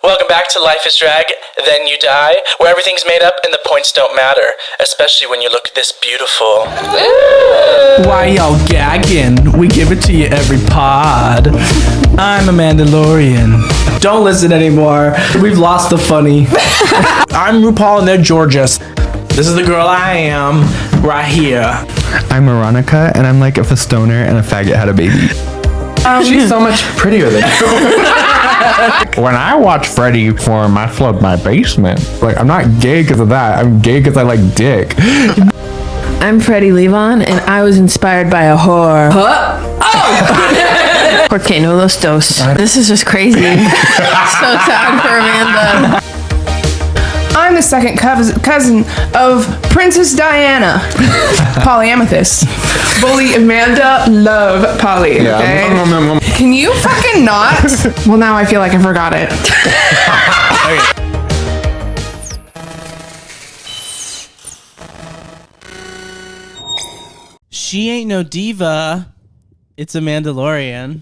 Welcome back to Life is Drag, Then You Die, where everything's made up and the points don't matter, especially when you look this beautiful. Why y'all gagging? We give it to you every pod. I'm a Mandalorian. Don't listen anymore. We've lost the funny. I'm RuPaul and they're Georges. This is the girl I am, right here. I'm Moronica, and I'm like if a stoner and a faggot had a baby. She's so much prettier than you. When I watch Freddie perform, I flood my basement. Like, I'm not gay because of that. I'm gay because I like dick. I'm Freddie Levon, and I was inspired by a whore. Oh! Porque no los dos. This is just crazy. So sad for Amanda. I'm the second cousin of Princess Diana. Polyamethyst. Bully Amanda, love Polly, okay? Can you fucking not? Well, now I feel like I forgot it. She ain't no diva. It's a Mandalorian.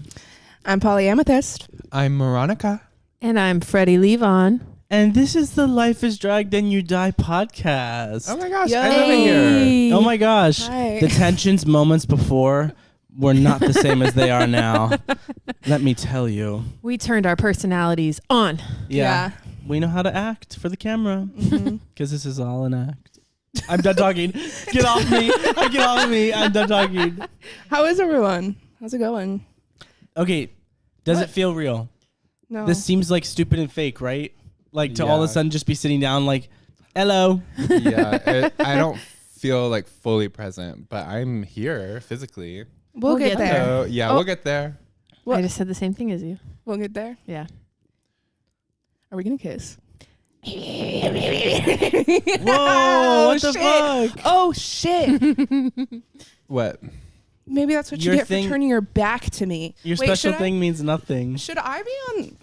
I'm Polyamethyst. I'm Moronica. And I'm Freddie Levon. And this is the Life is Drag, Then You Die podcast. Oh my gosh, Yay. I live in here. Oh my gosh. Hi. The tensions moments before were not the same as they are now. Let me tell you. We turned our personalities on. Yeah. We know how to act for the camera. Because this is all an act. I'm done talking. Get off me. Get off me. I'm done talking. How is everyone? How's it going? Okay. Does What? it feel real? No. This seems like stupid and fake, right? Like to all of a Yeah. sudden just be sitting down like, hello. Yeah, I don't feel like fully present, but I'm here physically. We'll get there. So yeah, Oh. we'll get there. What? I just said the same thing as you. We'll get there. Yeah. Are we gonna kiss? Whoa, what the fuck? Oh shit! What? Maybe that's what Your you get thing- for turning your back to me. Your Wait, special should thing means nothing. Should I be on?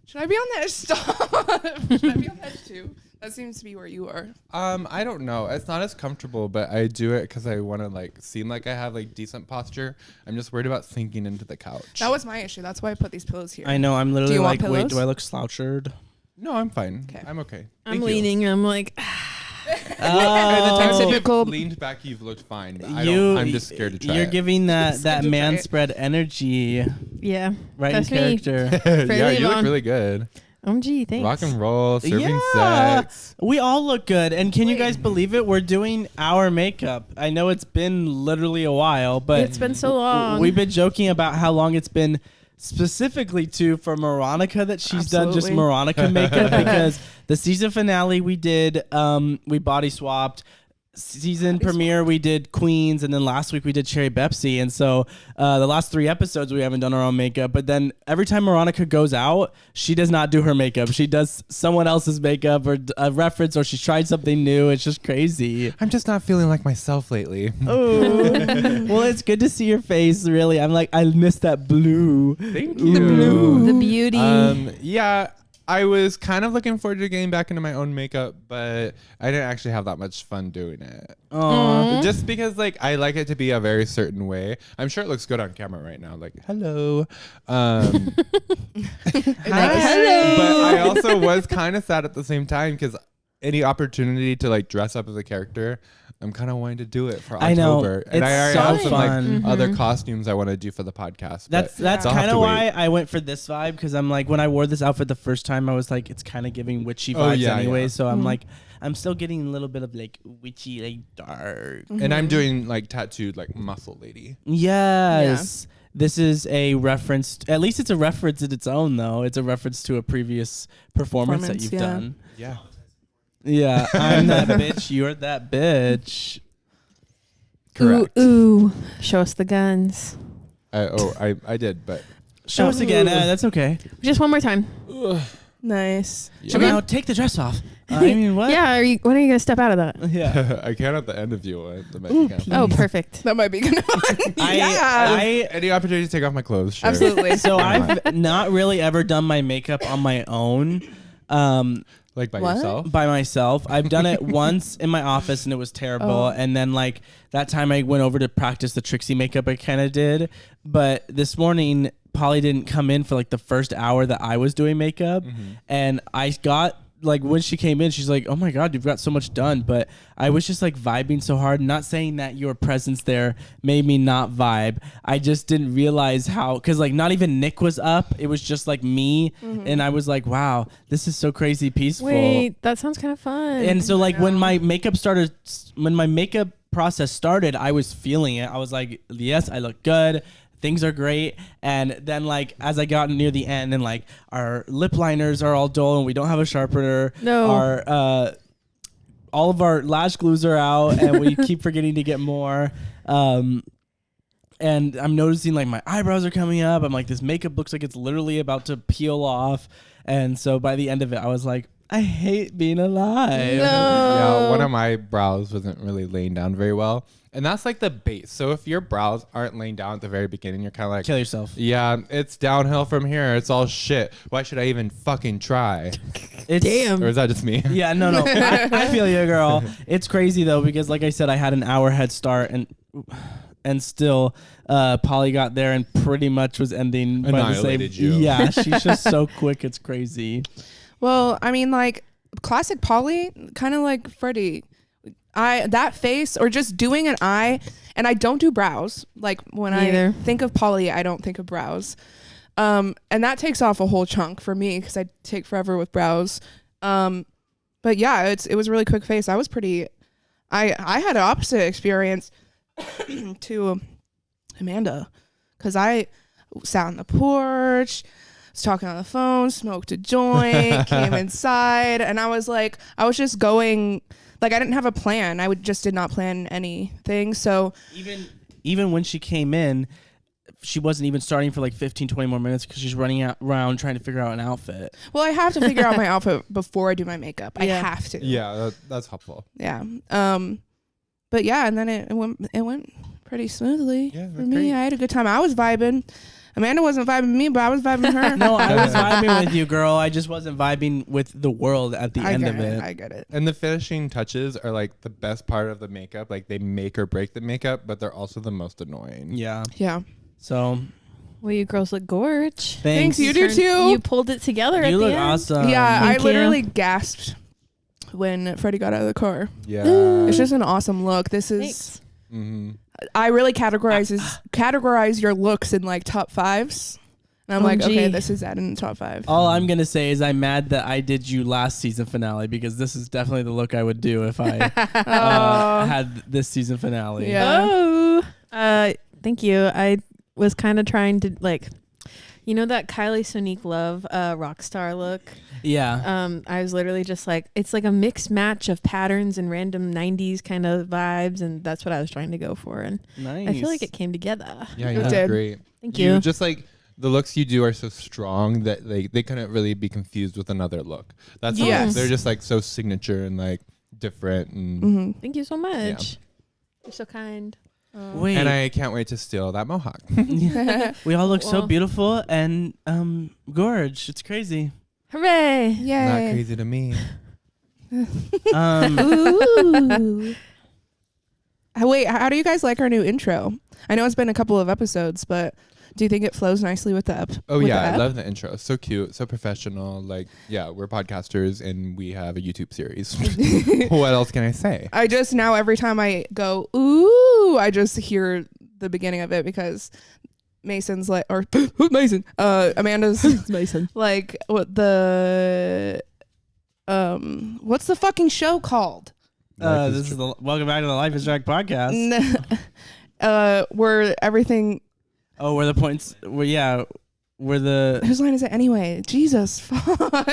Should I be on that? Stop. Should I be on that too? That seems to be where you are. I don't know. It's not as comfortable, but I do it because I want to like seem like I have like decent posture. I'm just worried about sinking into the couch. That was my issue. That's why I put these pillows here. I know. I'm literally you want like, wait, pillows? do I look slouched? No, I'm fine. Okay. I'm okay. I'm Thank you. leaning. I'm like, Every time Oh. you've Typical- leaned back, you've looked fine. But I'm just scared to try You're it. giving that Scared to try man it. spread energy yeah. right That's in me. character. Yeah, you look Levon. really good. Gee, thanks. Rock and roll, serving Yeah. sex. We all look good. And can you guys believe it? We're doing our makeup. I know it's been literally a while, but It's been so long. we've been joking about how long it's been specifically for Moronica that she's done just Absolutely. Moronica makeup because the season finale we did, we body swapped. Season premiere we did Queens, and then last week we did Cherry Pepsi, and so the last 3 episodes we haven't done our own makeup. But then every time Moronica goes out, she does not do her makeup. She does someone else's makeup or a reference, or she's tried something new. It's just crazy. I'm just not feeling like myself lately. Oh, well, it's good to see your face. Really, I'm like, I miss that blue. Thank you. The beauty. Yeah, I was kind of looking forward to getting back into my own makeup, but I didn't actually have that much fun doing it. Aw. Just because, like, I like it to be a very certain way. I'm sure it looks good on camera right now. Like, hello. Hi. But I also was kind of sad at the same time because any opportunity to, like, dress up as a character, I'm kind of wanting to do it for October. I know. And I It's already so have some, fun. like, other costumes I want to do for the podcast. That's but I'll have kind to of wait. why I went for this vibe, because I'm like, when I wore this outfit the first time, I was like, it's kind of giving witchy Oh, vibes yeah, anyway. yeah. So I'm like, I'm still getting a little bit of like witchy, like dark. And I'm doing, like, tattooed, like, muscle lady. Yes. This is a reference. At least it's a reference in its own, though. It's a reference to a previous performance that you've Yeah. done. Yeah. Yeah, I'm that bitch. You're that bitch. Correct. Ooh. Show us the guns. I did, but Show us again. That's okay. Just one more time. Nice. yeah. Now take the dress off. I mean, what? Yeah. When are you gonna step out of that? Yeah. I can at the end if you want. The Mexican. Oh, perfect. That might be good. Yeah. Any opportunity to take off my clothes? Sure. Absolutely. So I've not really ever done my makeup on my own. Like by What? yourself? By myself. I've done it once in my office and it was terrible. Oh. And then like that time I went over to practice the Trixie makeup I kind of did. But this morning Polly didn't come in for like the first hour that I was doing makeup, and I got like when she came in, she's like, "Oh my God, you've got so much done." But I was just like vibing so hard. Not saying that your presence there made me not vibe. I just didn't realize how, because like not even Nick was up. It was just like me, and I was like, "Wow, this is so crazy peaceful." Wait, that sounds kind of fun. And so like when my makeup process started, I was feeling it. I was like, "Yes, I look good. Things are great." And then like as I got near the end and like our lip liners are all dull and we don't have a sharpener. No. Our all of our lash glues are out and we keep forgetting to get more. And I'm noticing like my eyebrows are coming up. I'm like, this makeup looks like it's literally about to peel off. And so by the end of it, I was like, I hate being alive. Yeah, one of my brows wasn't really laying down very well. And that's like the base. So if your brows aren't laying down at the very beginning, you're kind of like, Kill yourself. yeah, it's downhill from here. It's all shit. Why should I even fucking try? Damn. Or is that just me? Yeah, no. I feel you, girl. It's crazy though, because like I said, I had an hour head start and still Polly got there and pretty much was ending by the same. Annihilated you. Yeah, she's just so quick. It's crazy. Well, I mean, like classic Polly, kind of like Freddie. That face or just doing an eye, and I don't do brows. Like when I think of Polly, I don't think of brows. And that takes off a whole chunk for me because I take forever with brows. But yeah, it was a really quick face. I was pretty. I had an opposite experience to Amanda because I sat on the porch, was talking on the phone, smoked a joint, came inside, and I was just going. Like I didn't have a plan. I just did not plan anything. So even when she came in, she wasn't even starting for like 15, 20 more minutes because she's running around trying to figure out an outfit. Well, I have to figure out my outfit before I do my makeup. I have to. Yeah, that's helpful. Yeah. But yeah, and then it went pretty smoothly for me. Great. I had a good time. I was vibing. Amanda wasn't vibing with me, but I was vibing with her. No, I was vibing with you, girl. I just wasn't vibing with the world at the end of it. I get it. And the finishing touches are like the best part of the makeup. Like they make or break the makeup, but they're also the most annoying. Yeah. Yeah. So Well, you girls look gorge. thanks. You do too. You pulled it together at You the look end. awesome. Yeah, Thank I literally gasped when Freddie got out of the car. Yeah. It's just an awesome look. This is. Thanks. Mm-hmm. I really categorize your looks in like top fives. And I'm like, OMG. okay, this is that in the top 5. All I'm going to say is I'm mad that I did you last season finale because this is definitely the look I would do if I had this season finale. Yeah. Oh, thank you. I was kind of trying to like, you know that Kylie Sonique Love rock star look? Yeah. I was literally just like, it's like a mixed match of patterns and random 90s kind of vibes, and that's what I was trying to go for. And Nice. I feel like it came together. Yeah, you It did did. great. Thank you. Just like the looks you do are so strong that they couldn't really be confused with another look. That's Yes. they're just like so signature and like different and Thank you so much. You're so kind. Wait. and I can't wait to steal that mohawk. We all look so Well. beautiful and gorge. It's crazy. Hooray! Yay. Not crazy to me. Ooh. Wait, how do you guys like our new intro? I know it's been a couple of episodes, but do you think it flows nicely with the ep? Oh with yeah, the I ep? love the intro. So cute, so professional. Like, yeah, we're podcasters and we have a YouTube series. What else can I say? I just now every time I go, ooh, I just hear the beginning of it because Mason's like, or Mason, Amanda's Mason. like, what the, what's the fucking show called? This is the Welcome Back to the Life is Drag podcast. Where everything, Where the points, where the... whose line is it anyway? Jesus, fuck. Why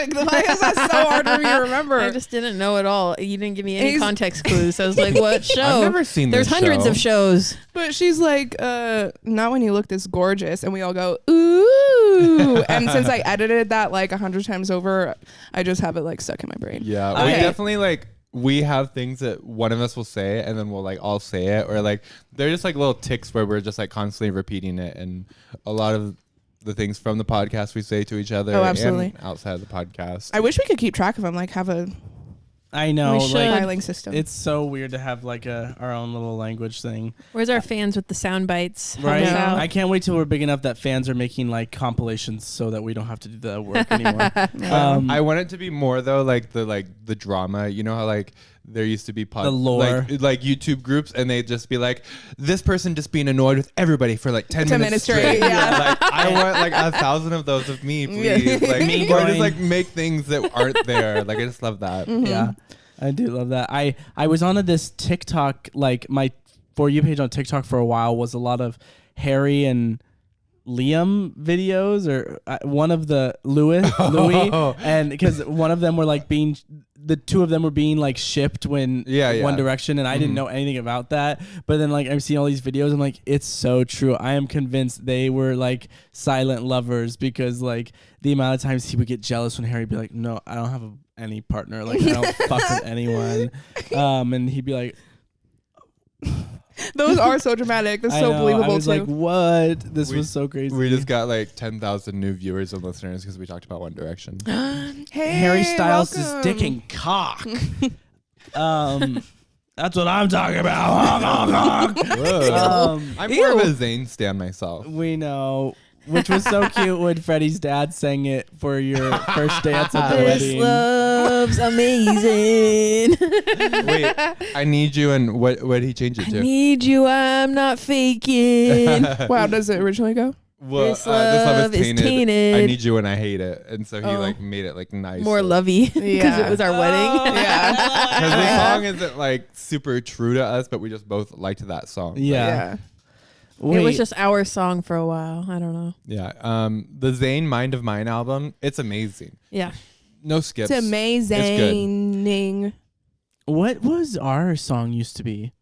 is that so hard for me to remember? I just didn't know at all. You didn't give me any He's- context clues. I was like, what show? I've never seen There's this hundreds show. of shows. But she's like, not when you look this gorgeous. And we all go, ooh. And since I edited that like 100 times over, I just have it like stuck in my brain. Yeah, we Okay. definitely like we have things that one of us will say and then we'll like all say it, or like they're just like little ticks where we're just like constantly repeating it, and a lot of the things from the podcast we say to each other Oh, absolutely. and outside of the podcast. I wish we could keep track of them, like have a I know. We Like, should. filing system. it's so weird to have like our own little language thing. Where's our fans with the sound bites? Help Right? us out. I can't wait till we're big enough that fans are making like compilations so that we don't have to do the work anymore. I want it to be more though, like the drama. You know how like there used to be The lore. like YouTube groups, and they'd just be like, this person just being annoyed with everybody for like 10 minutes straight. yeah. Like I want like 1,000 of those of me, please. Yeah. Like Me or just going- like make things that aren't there. Like I just love that. Yeah, I do love that. I was on this TikTok, like my For You page on TikTok for a while was a lot of Harry and Liam videos, or one of the Louis, and because one of them were like the two of them were being like shipped when One Direction, and I didn't know anything about that. But then like I'm seeing all these videos, I'm like, it's so true. I am convinced they were like silent lovers, because like the amount of times he would get jealous when Harry would be like, no, I don't have any partner, like I don't fuck with anyone, and he'd be like, Those are so dramatic. That's I so know. believable I was too. like, what? This was so crazy. We just got like 10,000 new viewers and listeners because we talked about One Direction. Hey, Harry Styles' welcome. dick and cock. That's what I'm talking about. Whoa. I'm more of Ew. a Zayn stan myself. We know, which was so cute when Freddie's dad sang it for your first dance at the This wedding. love's amazing. Wait, I need you, and what did he change it I to? need you, I'm not faking. Wow, does it originally go? Well, This love is tainted. I need you and I hate it, and so he Oh. like made it like nice. More lovey because Yeah. it was our wedding. Yeah. Because the song isn't like super true to us, but we just both liked that song. Yeah. It Wait, was just our song for a while. I don't know. Yeah. The Zayn Mind of Mine album, it's amazing. Yeah. No skips. It's amazing. what was our song used to be?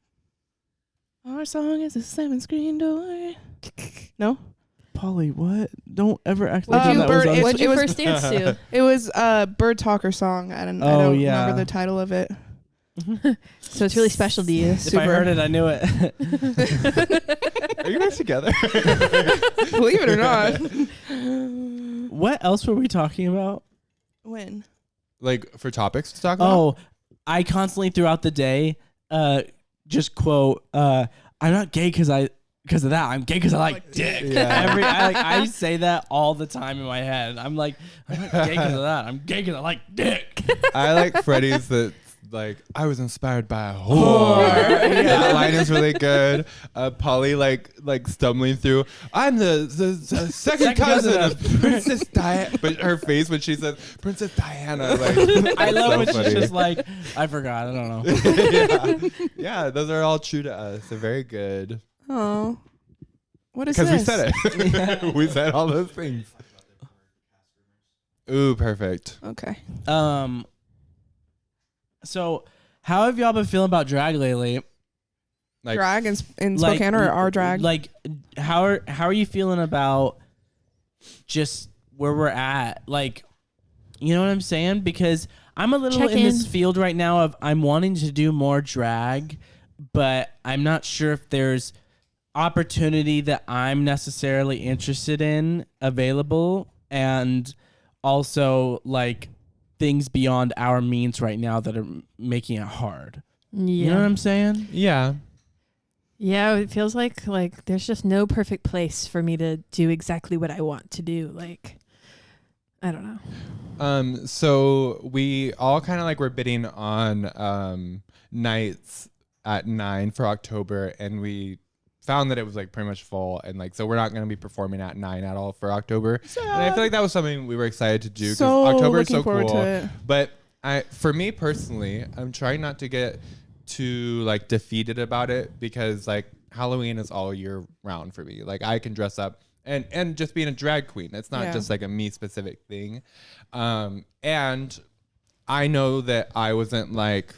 Our song is a 7-screen door. No? Polly, what? Don't ever act like Would you that was burn our it? What'd you was- first dance to? It was a Bird Talker song. I don't yeah. remember the title of it. So it's really special to you. If I heard it, I knew it. Are you guys together? Believe it or not. What else were we talking about? When? Like for topics to talk about? Oh, I constantly throughout the day just quote, I'm not gay because of that. I'm gay because I like dick. Yeah. I say that all the time in my head. I'm like, I'm not gay because of that. I'm gay because I like dick. I like Freddie's that like I was inspired by a whore. That line is really good. Polly like stumbling through. I'm the second cousin of Princess Diana, but her face when she says Princess Diana, like I love so when funny. she's just like, I forgot. I don't know. yeah, those are all true to us. They're very good Oh. What is this? because we said it. We said all those things. Ooh, perfect. Okay. So how have y'all been feeling about drag lately? Like Drag in Spokane or our drag? Like, how are you feeling about just where we're at? Like, you know what I'm saying? Because I'm a little Check in this in. field right now of I'm wanting to do more drag, but I'm not sure if there's opportunity that I'm necessarily interested in available, and also like things beyond our means right now that are making it hard. You know what I'm saying? yeah. Yeah, it feels like there's just no perfect place for me to do exactly what I want to do. Like, I don't know. So we all kind of like were bidding on nights at 9 for October, and we found that it was like pretty much full, and like so we're not going to be performing at 9 at all for October. And I feel like that was something we were excited to do because So October is looking so forward cool. to it. But for me personally, I'm trying not to get too like defeated about it, because like Halloween is all year round for me. Like I can dress up and just being a drag queen. It's not just like a me specific thing. And I know that I wasn't like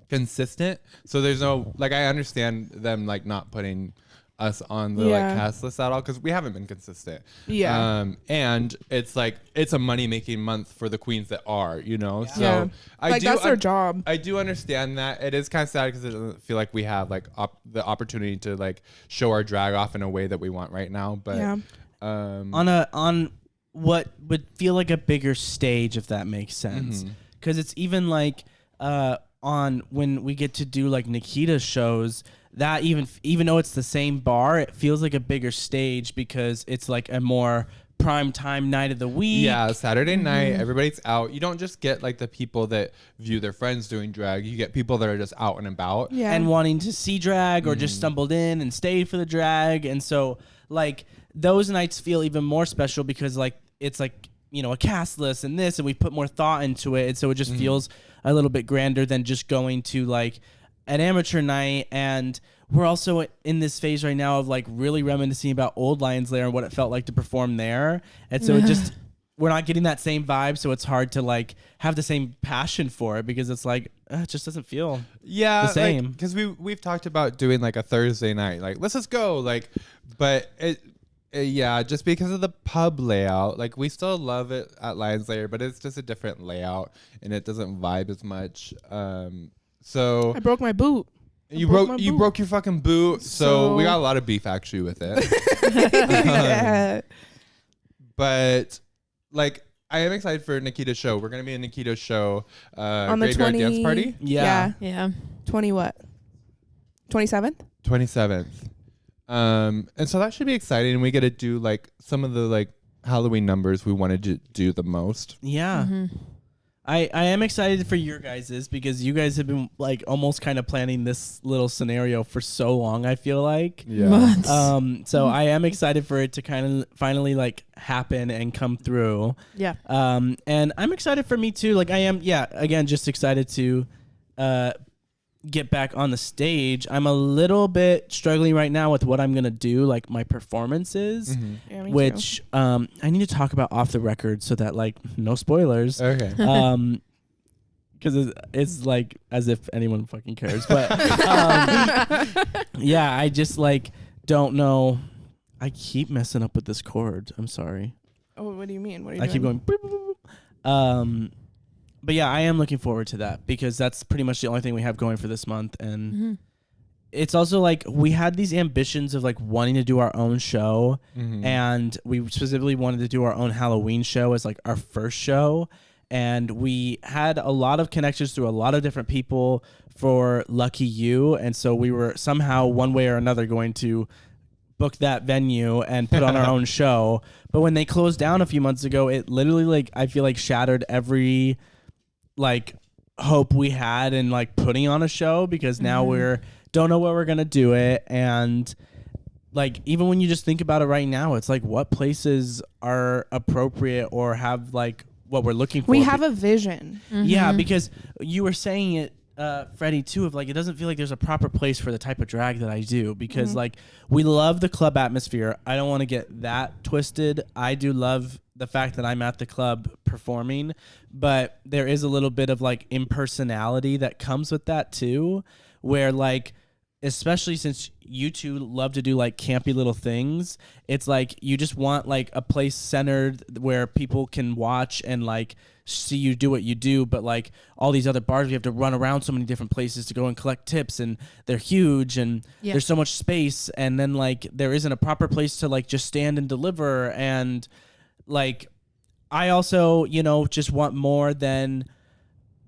consistent, so there's no like I understand them like not putting us on the like cast list at all because we haven't been consistent. And it's like it's a money making month for the queens that are, you know. So like that's their job. I do understand that. It is kind of sad because it doesn't feel like we have like the opportunity to like show our drag off in a way that we want right now. But On what would feel like a bigger stage, if that makes sense. because it's even like on when we get to do like Nikita's shows, that even though it's the same bar, it feels like a bigger stage because it's like a more prime time night of the week. Yeah, Saturday night, everybody's out. You don't just get like the people that view their friends doing drag. You get people that are just out and about. Yeah. And wanting to see drag or just stumbled in and stayed for the drag. And so like those nights feel even more special because like it's like, you know, a cast list and this, and we put more thought into it. And so it just feels a little bit grander than just going to like an amateur night. And we're also in this phase right now of like really reminiscing about old Lions Lair and what it felt like to perform there. And so it just, we're not getting that same vibe. So it's hard to like have the same passion for it because it's like, it just doesn't feel the same. Because we've talked about doing like a Thursday night, like let's just go, like, but yeah, just because of the pub layout, like we still love it at Lions Lair, but it's just a different layout and it doesn't vibe as much. So I broke my boot. You broke your fucking boot, so we got a lot of beef actually with it. Yeah. But like, I am excited for Nikita's show. We're gonna be in Nikita's show On the Graveyard 20 Dance Party. Yeah. Yeah. 20 what? 27th? 27th. And so that should be exciting. And we get to do like some of the like Halloween numbers we wanted to do the most. Yeah. I am excited for your guys's because you guys have been like almost kind of planning this little scenario for so long, I feel like. Yeah. Months. So I am excited for it to kind of finally like happen and come through. Yeah. And I'm excited for me too. Like I am, again, just excited to get back on the stage. I'm a little bit struggling right now with what I'm going to do, like my performances, Yeah, me which I need to talk about off the record so that like no spoilers. Okay. Because it's like as if anyone fucking cares. But yeah, I just like don't know. I keep messing up with this chord. I'm sorry. Oh, what do you mean? What are you I doing? keep going. Boop, boop, boop. But yeah, I am looking forward to that because that's pretty much the only thing we have going for this month. And it's also like we had these ambitions of like wanting to do our own show. And we specifically wanted to do our own Halloween show as like our first show. And we had a lot of connections through a lot of different people for Lucky You. And so we were somehow one way or another going to book that venue and put on our own show. But when they closed down a few months ago, it literally like I feel like shattered every like hope we had in like putting on a show because now we're don't know where we're gonna do it. And like even when you just think about it right now, it's like what places are appropriate or have like what we're looking for. We have a vision. Yeah, because you were saying it, Freddie, too, of like it doesn't feel like there's a proper place for the type of drag that I do because like we love the club atmosphere. I don't want to get that twisted. I do love the fact that I'm at the club performing, but there is a little bit of like impersonality that comes with that too, where like especially since you two love to do like campy little things, it's like you just want like a place centered where people can watch and like see you do what you do. But like all these other bars, we have to run around so many different places to go and collect tips, and they're huge and there's so much space, and then like there isn't a proper place to like just stand and deliver. And like I also, you know, just want more than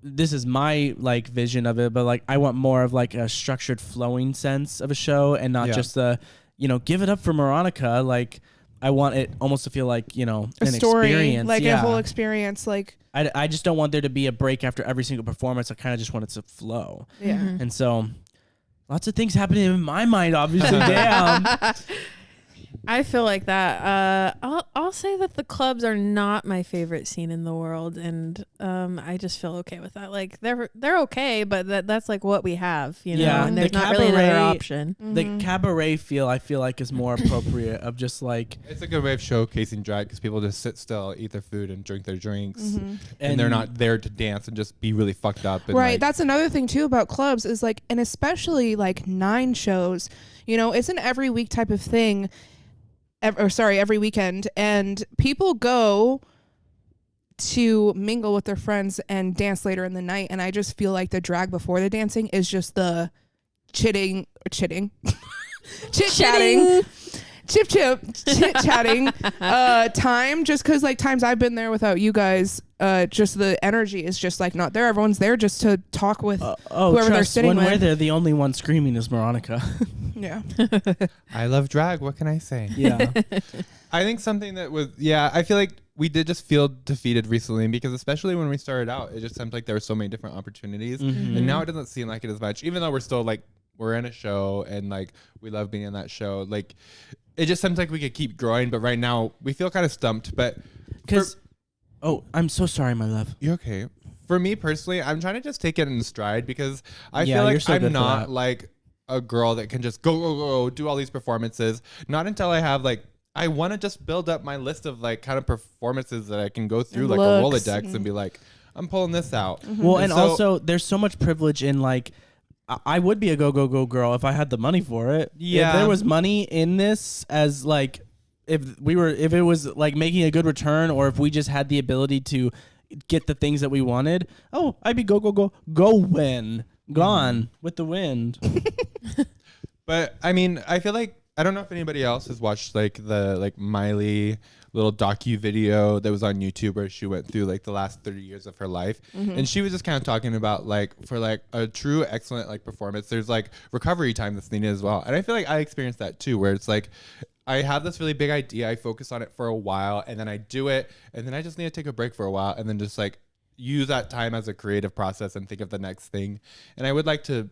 this is my like vision of it, but like I want more of like a structured flowing sense of a show and not just the, you know, give it up for Moronica. Like I want it almost to feel like, you know, A an story, experience. like a whole experience. Like I just don't want there to be a break after every single performance. I kind of just want it to flow. Yeah. And so lots of things happening in my mind, obviously. Damn. I feel like that. I'll say that the clubs are not my favorite scene in the world, and I just feel okay with that. Like they're okay, but that's like what we have, you know. Yeah, and there's the not really another cabaret- option. The cabaret feel, I feel like, is more appropriate of just like It's a good way of showcasing drag because people just sit still, eat their food, and drink their drinks, Mm-hmm. and they're not there to dance and just be really fucked up. And right. like, That's another thing too about clubs is like, and especially like 9 shows, you know, it's an every week type of thing. Every weekend, and people go to mingle with their friends and dance later in the night, and I just feel like the drag before the dancing is just the chit-chatting chip chit chatting time, just because like times I've been there without you guys, just the energy is just like not there. Everyone's there just to talk with whoever they're sitting when with. we're there, the only one screaming is Moronica. Yeah. I love drag. What can I say? Yeah. I think something that was, I feel like we did just feel defeated recently because especially when we started out, it just seemed like there were so many different opportunities. Mm-hmm. And now it doesn't seem like it as much, even though we're still like, we're in a show and like we love being in that show. Like it just seems like we could keep growing, but right now we feel kind of stumped. But Because, I'm so sorry, my love. you're okay. For me personally, I'm trying to just take it in stride because I Yeah, feel you're like so good I'm for not that. like a girl that can just go, do all these performances. Not until I have like, I want to just build up my list of like kind of performances that I can go through, like Looks. a Rolodex and be like, I'm pulling this out. Well, and so- also there's so much privilege in like, I would be a go girl if I had the money for it. Yeah. If there was money in this as like, if it was like making a good return, or if we just had the ability to get the things that we wanted, I'd be go win. Gone with the wind. But I mean, I feel like I don't know if anybody else has watched like the like Miley little docu video that was on YouTube where she went through like the last 30 years of her life, and she was just kind of talking about like for like a true excellent like performance, there's like recovery time that's needed as well. And I feel like I experienced that too, where it's like I have this really big idea, I focus on it for a while, and then I do it, and then I just need to take a break for a while, and then just like use that time as a creative process and think of the next thing. And I would like to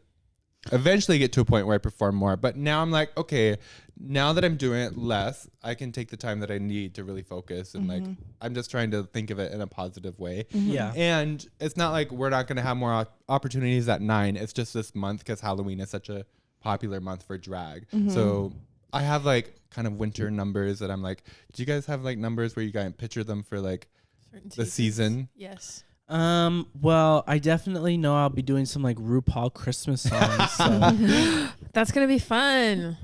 eventually get to a point where I perform more. But now I'm like, okay, now that I'm doing it less, I can take the time that I need to really focus. And like, I'm just trying to think of it in a positive way. Yeah. And it's not like we're not going to have more opportunities at 9. It's just this month because Halloween is such a popular month for drag. So I have like kind of winter numbers that I'm like, do you guys have like numbers where you guys picture them for like the season? Yes. Well, I definitely know I'll be doing some like RuPaul Christmas songs. So. That's gonna be fun.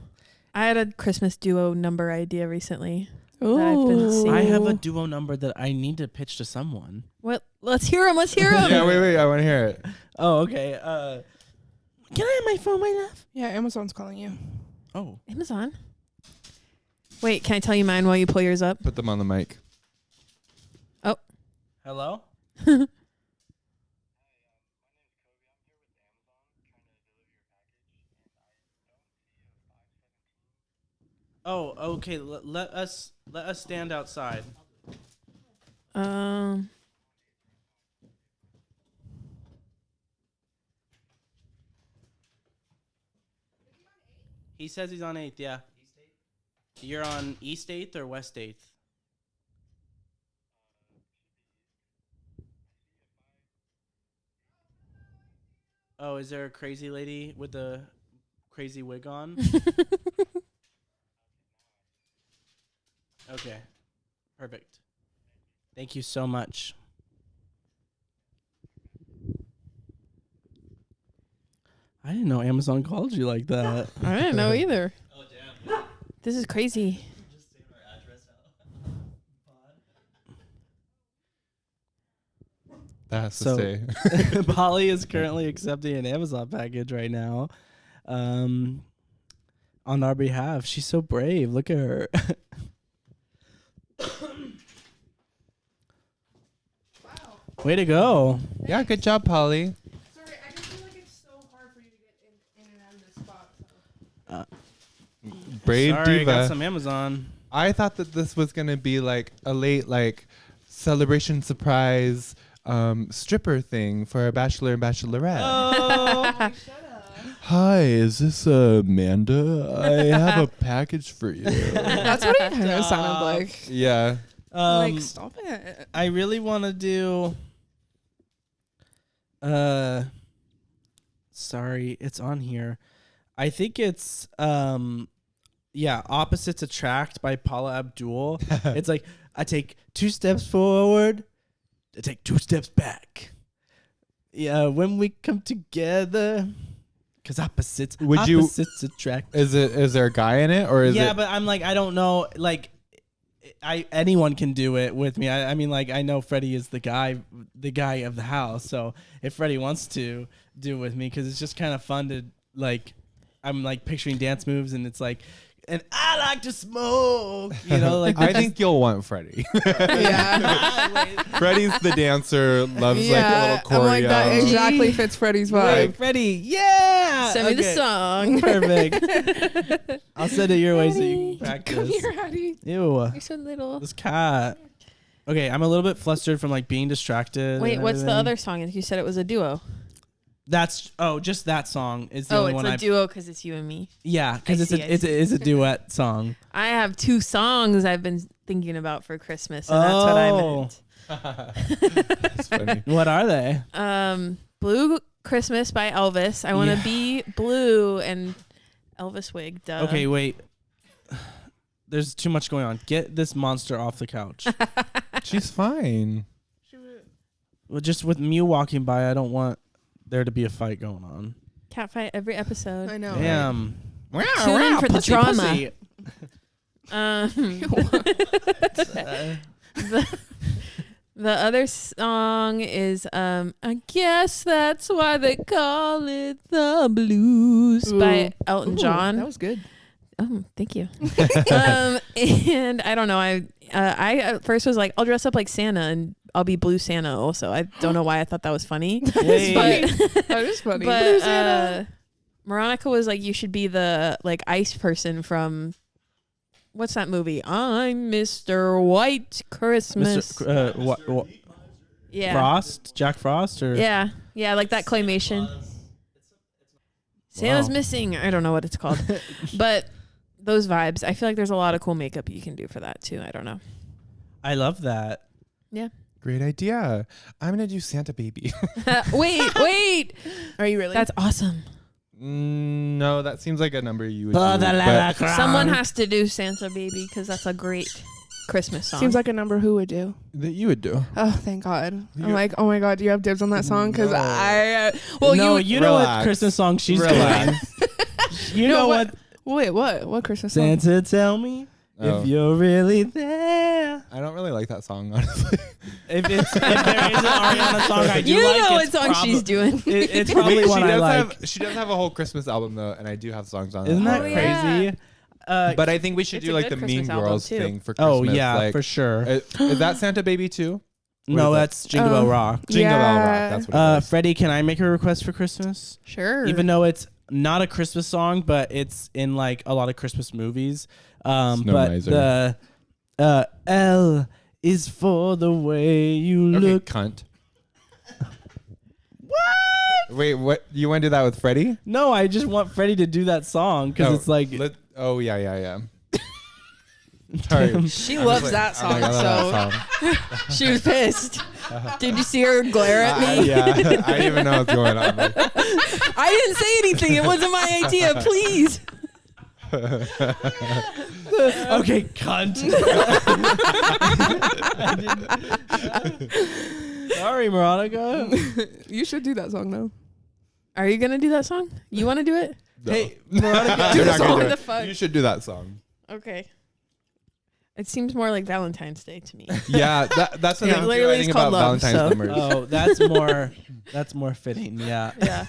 I had a Christmas duo number idea recently. That I've been seeing. I have a duo number that I need to pitch to someone. What? Let's hear him. Let's hear him. Yeah, wait, I want to hear it. Oh, okay. Can I have my phone, my love? Yeah, Amazon's calling you. Oh. Amazon. Wait, can I tell you mine while you pull yours up? Put them on the mic. Oh. Hello? Oh, okay. Let us stand outside. He says he's on 8th, yeah. You're on East 8th or West 8th? Oh, is there a crazy lady with a crazy wig on? Okay. Perfect. Thank you so much. I didn't know Amazon called you like that. I didn't know either. Oh, damn. This is crazy. Just saying our address out. That has So- to stay. Polly is currently accepting an Amazon package right now. On our behalf. She's so brave. Look at her. Way to go. Yeah, good job, Polly. Sorry, I just feel like it's so hard for you to get in and out of this spot. So. Brave Sorry, diva. got some Amazon. I thought that this was gonna be like a late like celebration surprise stripper thing for a bachelor and bachelorette. Oh. Hi, is this Amanda? I have a package for you. That's what it kind of sounded like. Yeah. Like, stop it. I really want to do. Sorry, it's on here. I think it's Opposites Attract by Paula Abdul. It's like I take 2 steps forward, I take 2 steps back. Yeah, when we come together, because opposites attract. Is there a guy in it or is it? But I'm like, I don't know, like. Anyone can do it with me. I mean, like, I know Freddie is the guy of the house. So if Freddie wants to do it with me, because it's just kind of fun to like, I'm like picturing dance moves, and it's like and I like to smoke. You know, like I think you'll want Freddie. Yeah. Freddie's the dancer, loves like a little choreo. I'm like that exactly fits Freddie's vibe. Wait, Freddie, yeah. Send me the song. Perfect. I'll send it your way so you can practice. Come here, Hattie. Ew, You're so little. this cat. Okay, I'm a little bit flustered from like being distracted. Wait, and what's the everything. other song? You said it was a duo. That's just that song is the Oh, only it's one. a duo because it's you and me. Yeah, because I it's see. a duet song. I have 2 songs I've been thinking about for Christmas, and that's what I meant. That's funny. What are they? Blue Christmas by Elvis. I want to be blue and Elvis wig. Duh. Okay, wait. There's too much going on. Get this monster off the couch. She's fine. Well, just with Mew walking by, I don't want there to be a fight going on. Cat fight every episode. I know. Damn. Tune in for the Pussy, drama. pussy. The other song is I guess that's why they call it the blues by Elton John. That was good. Oh, thank you. And I don't know. I at first was like, I'll dress up like Santa and I'll be Blue Santa also. I don't know why I thought that was funny. Hey. That is funny. But Moronica was like, you should be the like ice person from what's that movie? I'm Mr. White Christmas. Mr. What? Yeah. Frost? Jack Frost? Or Yeah. Yeah, like that claymation. Santa's Wow. missing. I don't know what it's called. But those vibes. I feel like there's a lot of cool makeup you can do for that too. I don't know. I love that. Yeah. Great idea. I'm gonna do Santa Baby. Wait. Are you really? That's awesome. No, that seems like a number you would For do. the but Someone has to do Santa Baby because that's a great Christmas song. Seems like a number who would do. that you would do. Oh, thank God. You- I'm like, oh my God, do you have dibs on that song? Because No. No, you know what Relax. Christmas song she's Relax. doing. You No, know what- what? Wait, what? What Christmas song? Santa, tell me Oh. if you're really there. I don't really like that song, honestly. If there is an Ariana song I do you like, know what it's song she's doing. It's probably one I like. She does have a whole Christmas album though, and I do have songs on Isn't it. that Oh, yeah. crazy? But I think we should It's do a like good the Mean Christmas album, Girls too. thing for Christmas. Oh yeah, like, for sure. Is that Santa Baby too? What No, is that? that's Jingle Bell Rock. Jingle Bell Rock. Yeah. That's what it is. Freddie, can I make a request for Christmas? Sure. Even though it's not a Christmas song, but it's in like a lot of Christmas movies. But Miser. the L is for the way you Okay, look. cunt. What? Wait, what? You want to do that with Freddie? No, I just want Freddie to do that song because it's like Oh yeah. Sorry. she I'm loves just like, that oh my song, God, so that song. she was pissed. Did you see her glare at me? Yeah, I didn't even know what's going on. Like, I didn't say anything. It wasn't my idea. Please. okay, cunt. Sorry, Moronica. You should do that song though. Are you gonna do that song? You want to do it? no. Hey, Moronica. You're not gonna What do the it. fuck? You should do that song. Okay. It seems more like Valentine's Day to me. Yeah, that's the Yeah, thing too, literally I it's think called about love, Valentine's so- numbers. Oh, that's more fitting. Yeah. Yeah.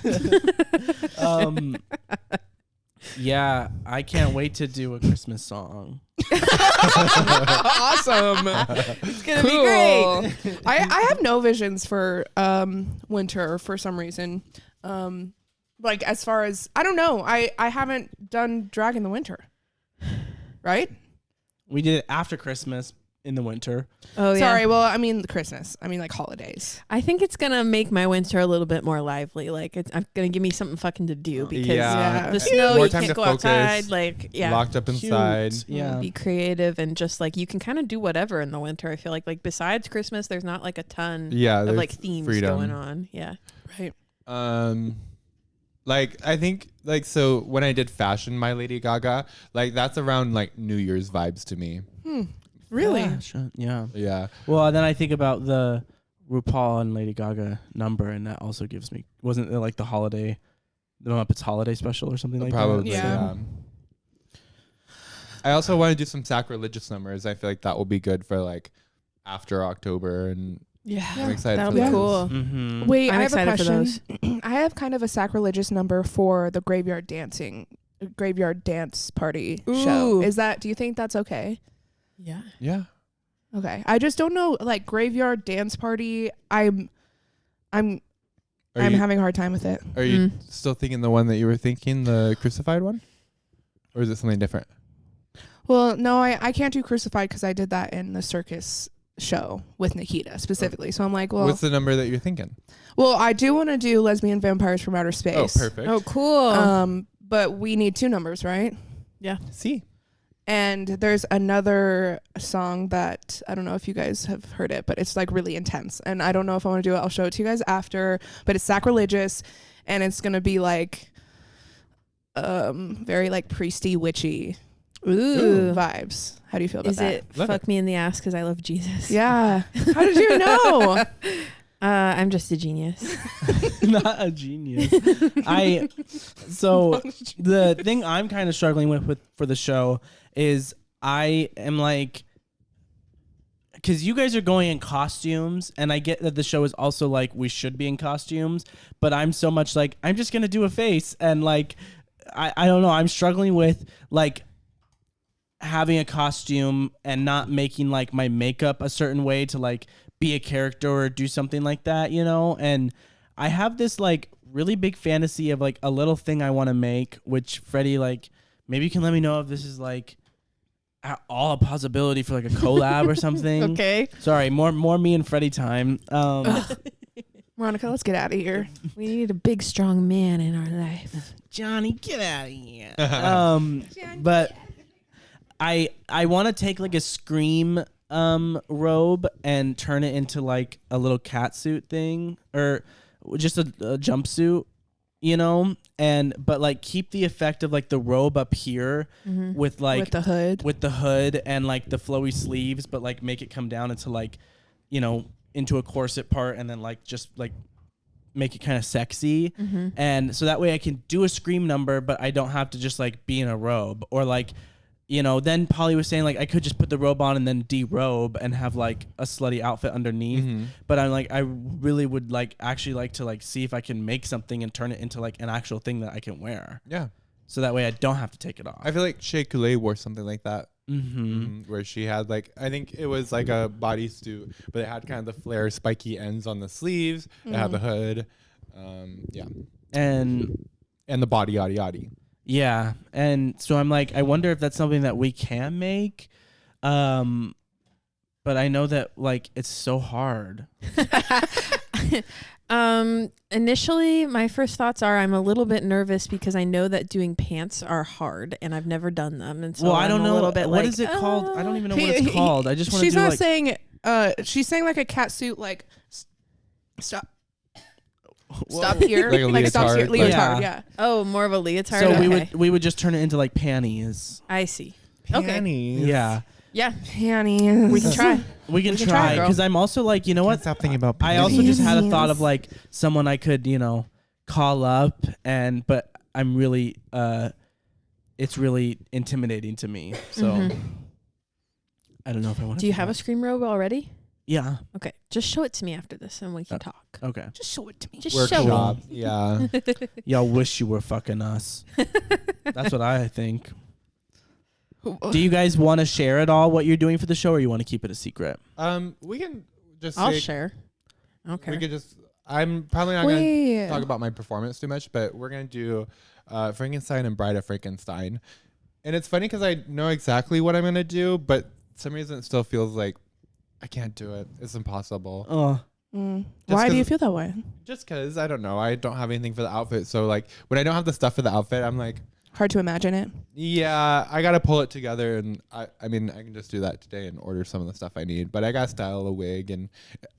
Yeah, I can't wait to do a Christmas song. Awesome. It's gonna be great. I have no visions for winter for some reason. Like as far as I don't know, I haven't done drag in the winter. Right? We did it after Christmas in the winter. Oh yeah. Sorry, well, I mean Christmas. I mean like holidays. I think it's gonna make my winter a little bit more lively. Like it's gonna give me something fucking to do because Yeah. the snow More you time can't to go focus. outside. Like yeah. Locked up inside. Cute. Yeah. Be creative and just like you can kind of do whatever in the winter. I feel like besides Christmas, there's not like a ton Yeah, of there's like themes freedom. going on. Yeah. Right. Like I think like so when I did Fashion My Lady Gaga, like that's around like New Year's vibes to me. Really? Yeah. Yeah. Well, then I think about the RuPaul and Lady Gaga number, and that also gives me, wasn't it like the Muppets holiday special or something like Probably. that? Yeah. I also want to do some sacrilegious numbers. I feel like that will be good for like after October, and Yeah. I'm excited That'll for be those. cool. Mm-hmm. Wait, I'm I have a excited for question. I have kind of a sacrilegious number for the graveyard dancing graveyard dance party Ooh. show. Do you think that's okay? Yeah. Yeah. Okay. I just don't know, like, graveyard dance party. I'm Are you, having a hard time with it. Are you still thinking the one that you were thinking, the crucified one? Or is it something different? Well, no, I can't do crucified because I did that in the circus show with Nikita specifically. So I'm like, well, What's the number that you're thinking? well, I do want to do lesbian vampires from outer space. Oh, perfect. Oh, cool. But we need 2 numbers, right? yeah. See. And there's another song that I don't know if you guys have heard it, but it's like really intense. And I don't know if I want to do it. I'll show it to you guys after. But it's sacrilegious, and it's gonna be like, very like priesty, witchy, vibes. How do you feel about Is that? it Love fuck me in the ass because I love Jesus? Yeah. How did you know? I'm just a genius. Not a genius. So the thing I'm kind of struggling with for the show is I am like, because you guys are going in costumes, and I get that the show is also like we should be in costumes, but I'm so much like I'm just gonna do a face, and like I don't know, I'm struggling with like having a costume and not making like my makeup a certain way to like be a character or do something like that, you know? And I have this like really big fantasy of like a little thing I want to make, which Freddie, like, maybe you can let me know if this is like at all a possibility for like a collab or something. Okay. Sorry, more me and Freddie time. Moronica, let's get out of here. We need a big, strong man in our life. Johnny, get out of here. But I want to take like a Scream robe and turn it into like a little catsuit thing, or just a jumpsuit, you know, but like keep the effect of like the robe up here with like With the hood and like the flowy sleeves, but like make it come down into like, you know, into a corset part, and then like just like make it kind of sexy. And so that way I can do a Scream number, but I don't have to just like be in a robe, or like, you know, then Polly was saying like I could just put the robe on and then derobe and have like a slutty outfit underneath. But I'm like, I really would like actually like to like see if I can make something and turn it into like an actual thing that I can wear. Yeah. So that way I don't have to take it off. I feel like Shea Coulee wore something like that. Where she had like, I think it was like a bodysuit, but it had kind of the flare spiky ends on the sleeves. It had the hood. Yeah. And the body yaddy yaddy. yeah. And so I'm like, I wonder if that's something that we can make. But I know that like it's so hard. Initially, my first thoughts are I'm a little bit nervous because I know that doing pants are hard and I've never done them. And so Well, I don't I'm know. a little bit what like, is it called? I don't even know what it's called. I just want to She's do not like. saying. She's saying like a catsuit, like stop. Stop here, Like a stop here, leotard, leotard. like- Yeah. oh, more of a leotard. So Okay. we would just turn it into like panties. I see. Okay. Panties. Yeah. Yeah. Panties. We can try. We can can try, try, girl. because I'm also like, you know what? Stop thinking about I also just had a thought of like someone I could, you know, call up, but I'm really it's really intimidating to me. So I don't know if I want to. Do you have a Scream robe already? Yeah. Okay. Just show it to me after this and we can talk. Okay. Just show it to me. Just show it. workshop. Yeah. Y'all wish you were fucking us. That's what I think. Do you guys want to share at all what you're doing for the show, or you want to keep it a secret? We can just I'll say, share. Okay. we could just, I'm probably not going to Wait. talk about my performance too much, but we're going to do Frankenstein and Bride of Frankenstein. And it's funny because I know exactly what I'm going to do, but for some reason it still feels like I can't do it. It's impossible. Oh. Why do you feel that way? Just because, I don't know. I don't have anything for the outfit. So like when I don't have the stuff for the outfit, I'm like, Hard to imagine it. yeah, I got to pull it together. And I mean, I can just do that today and order some of the stuff I need. But I got to style a wig, and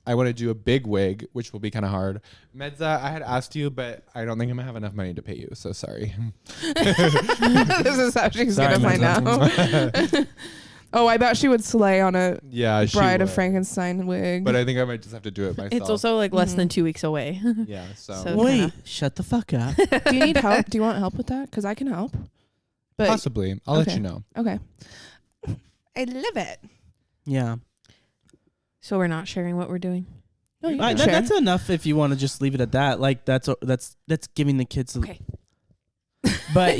I want to do a big wig, which will be kind of hard. Medza, I had asked you, but I don't think I'm going to have enough money to pay you. So sorry. This is how she's Sorry, gonna find out. Oh, I bet she would slay on a Yeah, she Bride of would. Frankenstein wig. But I think I might just have to do it myself. It's also like less than 2 weeks away. Yeah, so. So- Wait, shut the fuck up. do you need help? Do you want help with that? Because I can help. But Possibly. I'll let okay. you know. okay. I love it. Yeah. So we're not sharing what we're doing. No, you can share. That's enough if you want to just leave it at that. Like that's giving the kids. Okay. But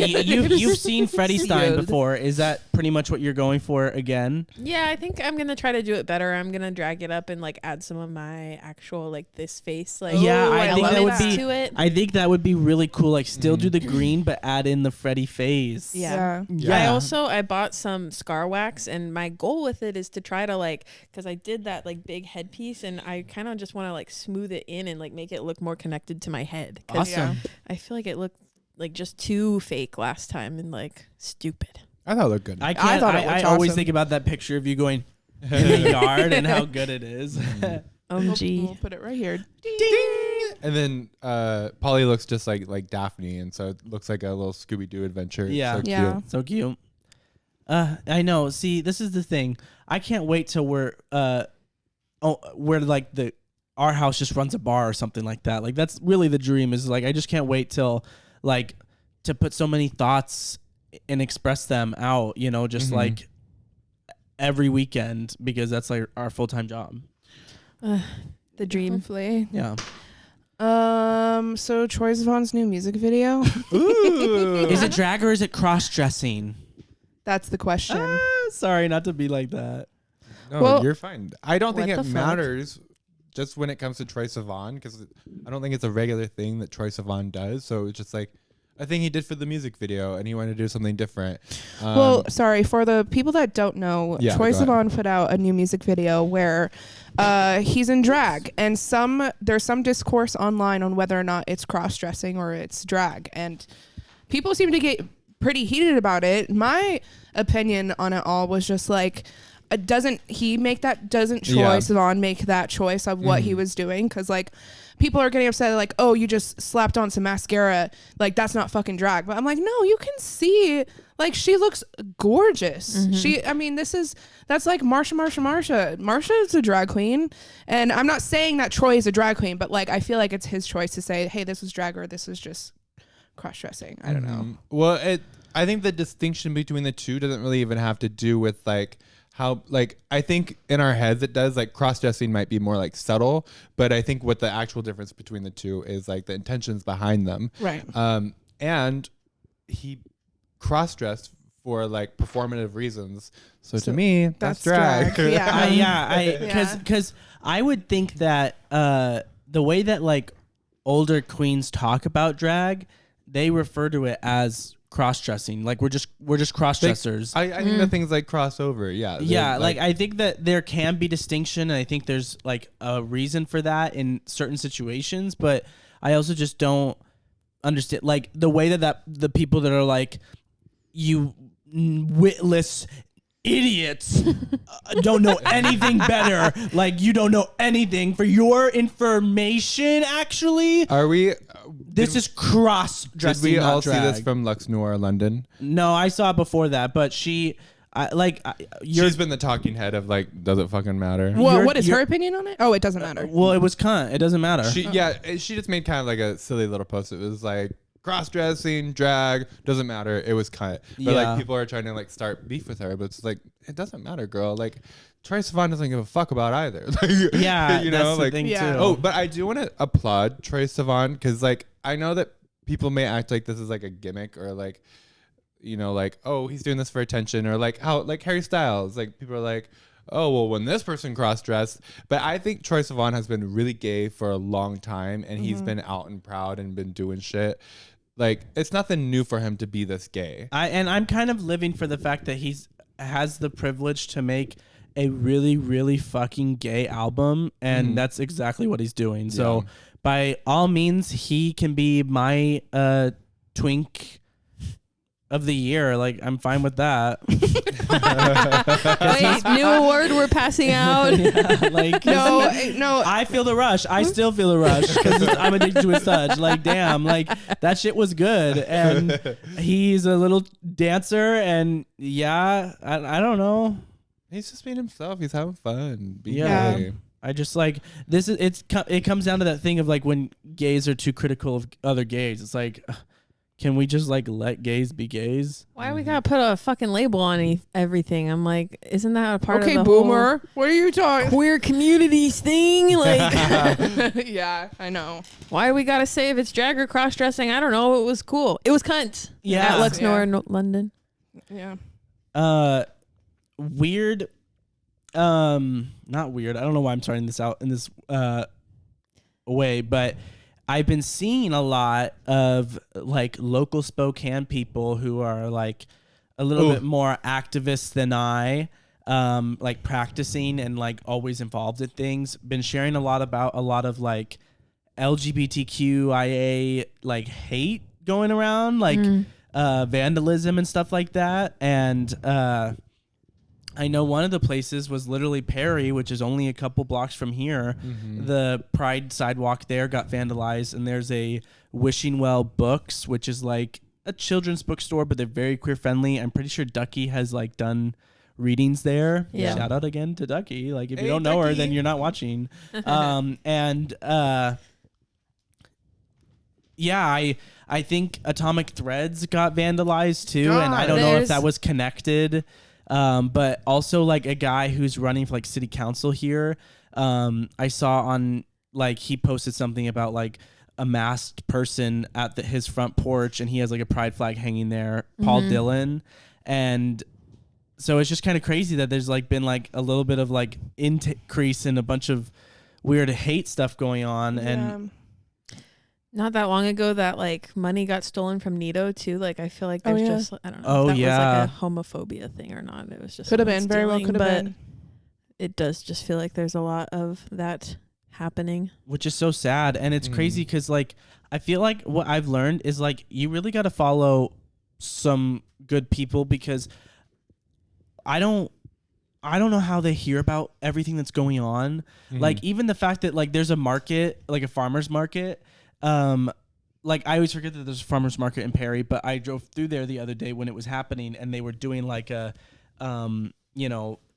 you've seen Freddie Stein Sealed. before. Is that pretty much what you're going for again? Yeah, I think I'm gonna try to do it better. I'm gonna drag it up and like add some of my actual like this face like Yeah, I think that would elements be. to it. I think that would be really cool. Like, still do the green, but add in the Freddie face. Yeah. Yeah. I bought some scar wax, and my goal with it is to try to like, because I did that like big headpiece, and I kind of just want to like smooth it in and like make it look more connected to my head. 'Cause Awesome. I feel like it looked like just too fake last time and like stupid. I thought it looked good. I can't. thought I, it looked always awesome. think about that picture of you going in the yard and how good it is. We'll put it right here. And then Polly looks just like Daphne, and so it looks like a little Scooby-Doo adventure. Yeah. So cute. Yeah. So cute. I know. See, this is the thing. I can't wait till we're like our house just runs a bar or something like that. Like, that's really the dream. Is like, I just can't wait till like to put so many thoughts and express them out. You know, just like every weekend, because that's like our full-time job. The dream. Hopefully. Yeah. So Troye Sivan's new music video. Ooh. Is it drag or is it cross-dressing? That's the question. Sorry, not to be like that. No, Well, you're fine. I don't think what it the fuck? matters just when it comes to Troye Sivan, because I don't think it's a regular thing that Troye Sivan does. So it's just like a thing he did for the music video, and he wanted to do something different. Well, sorry, for the people that don't know, Yeah, Troye go ahead. Sivan put out a new music video where he's in drag, and there's some discourse online on whether or not it's cross-dressing or it's drag, and people seem to get pretty heated about it. My opinion on it all was just like, doesn't Troye Sivan make that choice of what he was doing? Because like people are getting upset like, oh, you just slapped on some mascara, like that's not fucking drag. But I'm like, no, you can see like she looks gorgeous. That's like Marsha is a drag queen, and I'm not saying that Troy is a drag queen, but like I feel like it's his choice to say, hey, this is drag or this is just cross-dressing. I don't know. Well, I think the distinction between the two doesn't really even have to do with like how, like, I think in our heads it does. Like, cross-dressing might be more like subtle, but I think what the actual difference between the two is like the intentions behind them. Right. And he cross-dressed for like performative reasons. So to me, that's drag. Yeah. Because I would think that the way that like older queens talk about drag, they refer to it as cross-dressing. Like, we're just cross-dressers. I think that things like crossover. Yeah. Yeah, like I think that there can be distinction, and I think there's like a reason for that in certain situations, but I also just don't understand like the way that the people that are like, you witless idiots don't know anything better, like you don't know anything. For your information, actually, Are we? this is cross-dressing. Did we not all see this drag. from Lux Noir London? No, I saw it before that, but she's Been the talking head of like, does it fucking matter? Well, what is her opinion on it? Oh, it doesn't matter. Well, it was cunt. It doesn't matter. She just made kind of like a silly little post. It was like, cross-dressing, drag, doesn't matter. It was cut. But Yeah. like people are trying to like start beef with her, but it's like, it doesn't matter, girl. Like, Troye Sivan doesn't give a fuck about either. Like, Yeah, you that's know, the like, thing Yeah. too. oh, but I do want to applaud Troye Sivan, because like I know that people may act like this is like a gimmick, or like, you know, like, oh, he's doing this for attention, or like how like Harry Styles, like people are like, oh, well, when this person cross-dressed. But I think Troye Sivan has been really gay for a long time, and he's been out and proud and been doing shit. Like, it's nothing new for him to be this gay. I'm kind of living for the fact that has the privilege to make a really, really fucking gay album, and that's exactly what he's doing. So by all means, he can be my twink of the year. Like, I'm fine with that. Wait, new award we're passing out. Yeah, like, No. I feel the rush. I still feel the rush because I'm addicted to his touch. Like, damn, like that shit was good, and he's a little dancer, and yeah, I don't know. He's just being himself. He's having fun. Being Yeah. gay. I just like this is it comes down to that thing of like when gays are too critical of other gays. It's like, can we just like let gays be gays? Why we gotta put a fucking label on everything? I'm like, isn't that a part of the boomer. What are you talking? whole queer communities thing? Like, Yeah, I know. why we gotta say if it's drag or cross dressing? I don't know. It was cool. It was cunt. Yeah. At Luxnor, London. Yeah. Weird. Not weird. I don't know why I'm starting this out in this way, but I've been seeing a lot of like local Spokane people who are like a little bit more activists than I, like practicing and like always involved in things. Been sharing a lot about a lot of like LGBTQIA like hate going around, like vandalism and stuff like that. And I know one of the places was literally Perry, which is only a couple blocks from here. The Pride sidewalk there got vandalized, and there's a Wishing Well Books, which is like a children's bookstore, but they're very queer friendly. I'm pretty sure Ducky has like done readings there. Yeah. Shout out again to Ducky. Like if you Hey, don't know her, Ducky. then you're not watching. Yeah, I think Atomic Threads got vandalized too, and I don't know if that was connected. But also like a guy who's running for like city council here. I saw on like he posted something about like a masked person at his front porch, and he has like a pride flag hanging there. Paul Dillon, and so it's just kind of crazy that there's like been like a little bit of like increase in a bunch of weird hate stuff going on, and Not that long ago, that like money got stolen from Nito too. Like I feel like there's just I don't know. Oh, if that yeah. was like a homophobia thing or not. It was just Could have someone been. Very well stealing, could have but been. It does just feel like there's a lot of that happening. which is so sad. And it's crazy because like I feel like what I've learned is like you really got to follow some good people, because I don't know how they hear about everything that's going on. Like even the fact that like there's a market, like a farmer's market. Like I always forget that there's a farmer's market in Perry, but I drove through there the other day when it was happening, and they were doing like a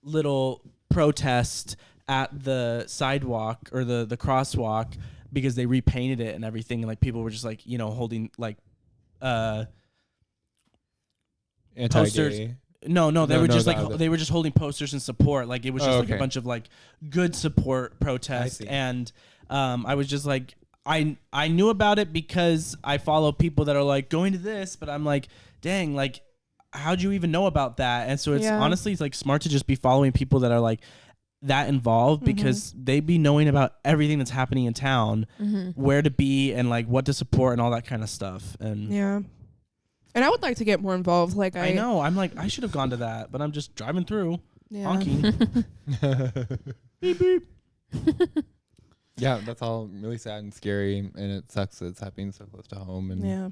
little protest at the sidewalk or the crosswalk because they repainted it and everything, and like people were just like holding like posters. Anti-gay. No, they were just the like other. they were just holding posters in support. Like it was just like a okay. bunch of like good support protests. see. And I was just like I knew about it because I follow people that are like going to this, but I'm like, dang, like how'd you even know about that? And so it's honestly it's like smart to just be following people that are like that involved, because they be knowing about everything that's happening in town, where to be and like what to support and all that kind of stuff. And Yeah. And I would like to get more involved. Like I know. I'm like, I should have gone to that, but I'm just driving through, honking. Beep, beep. Yeah, that's all really sad and scary, and it sucks that it's happening so close to home. And Yeah.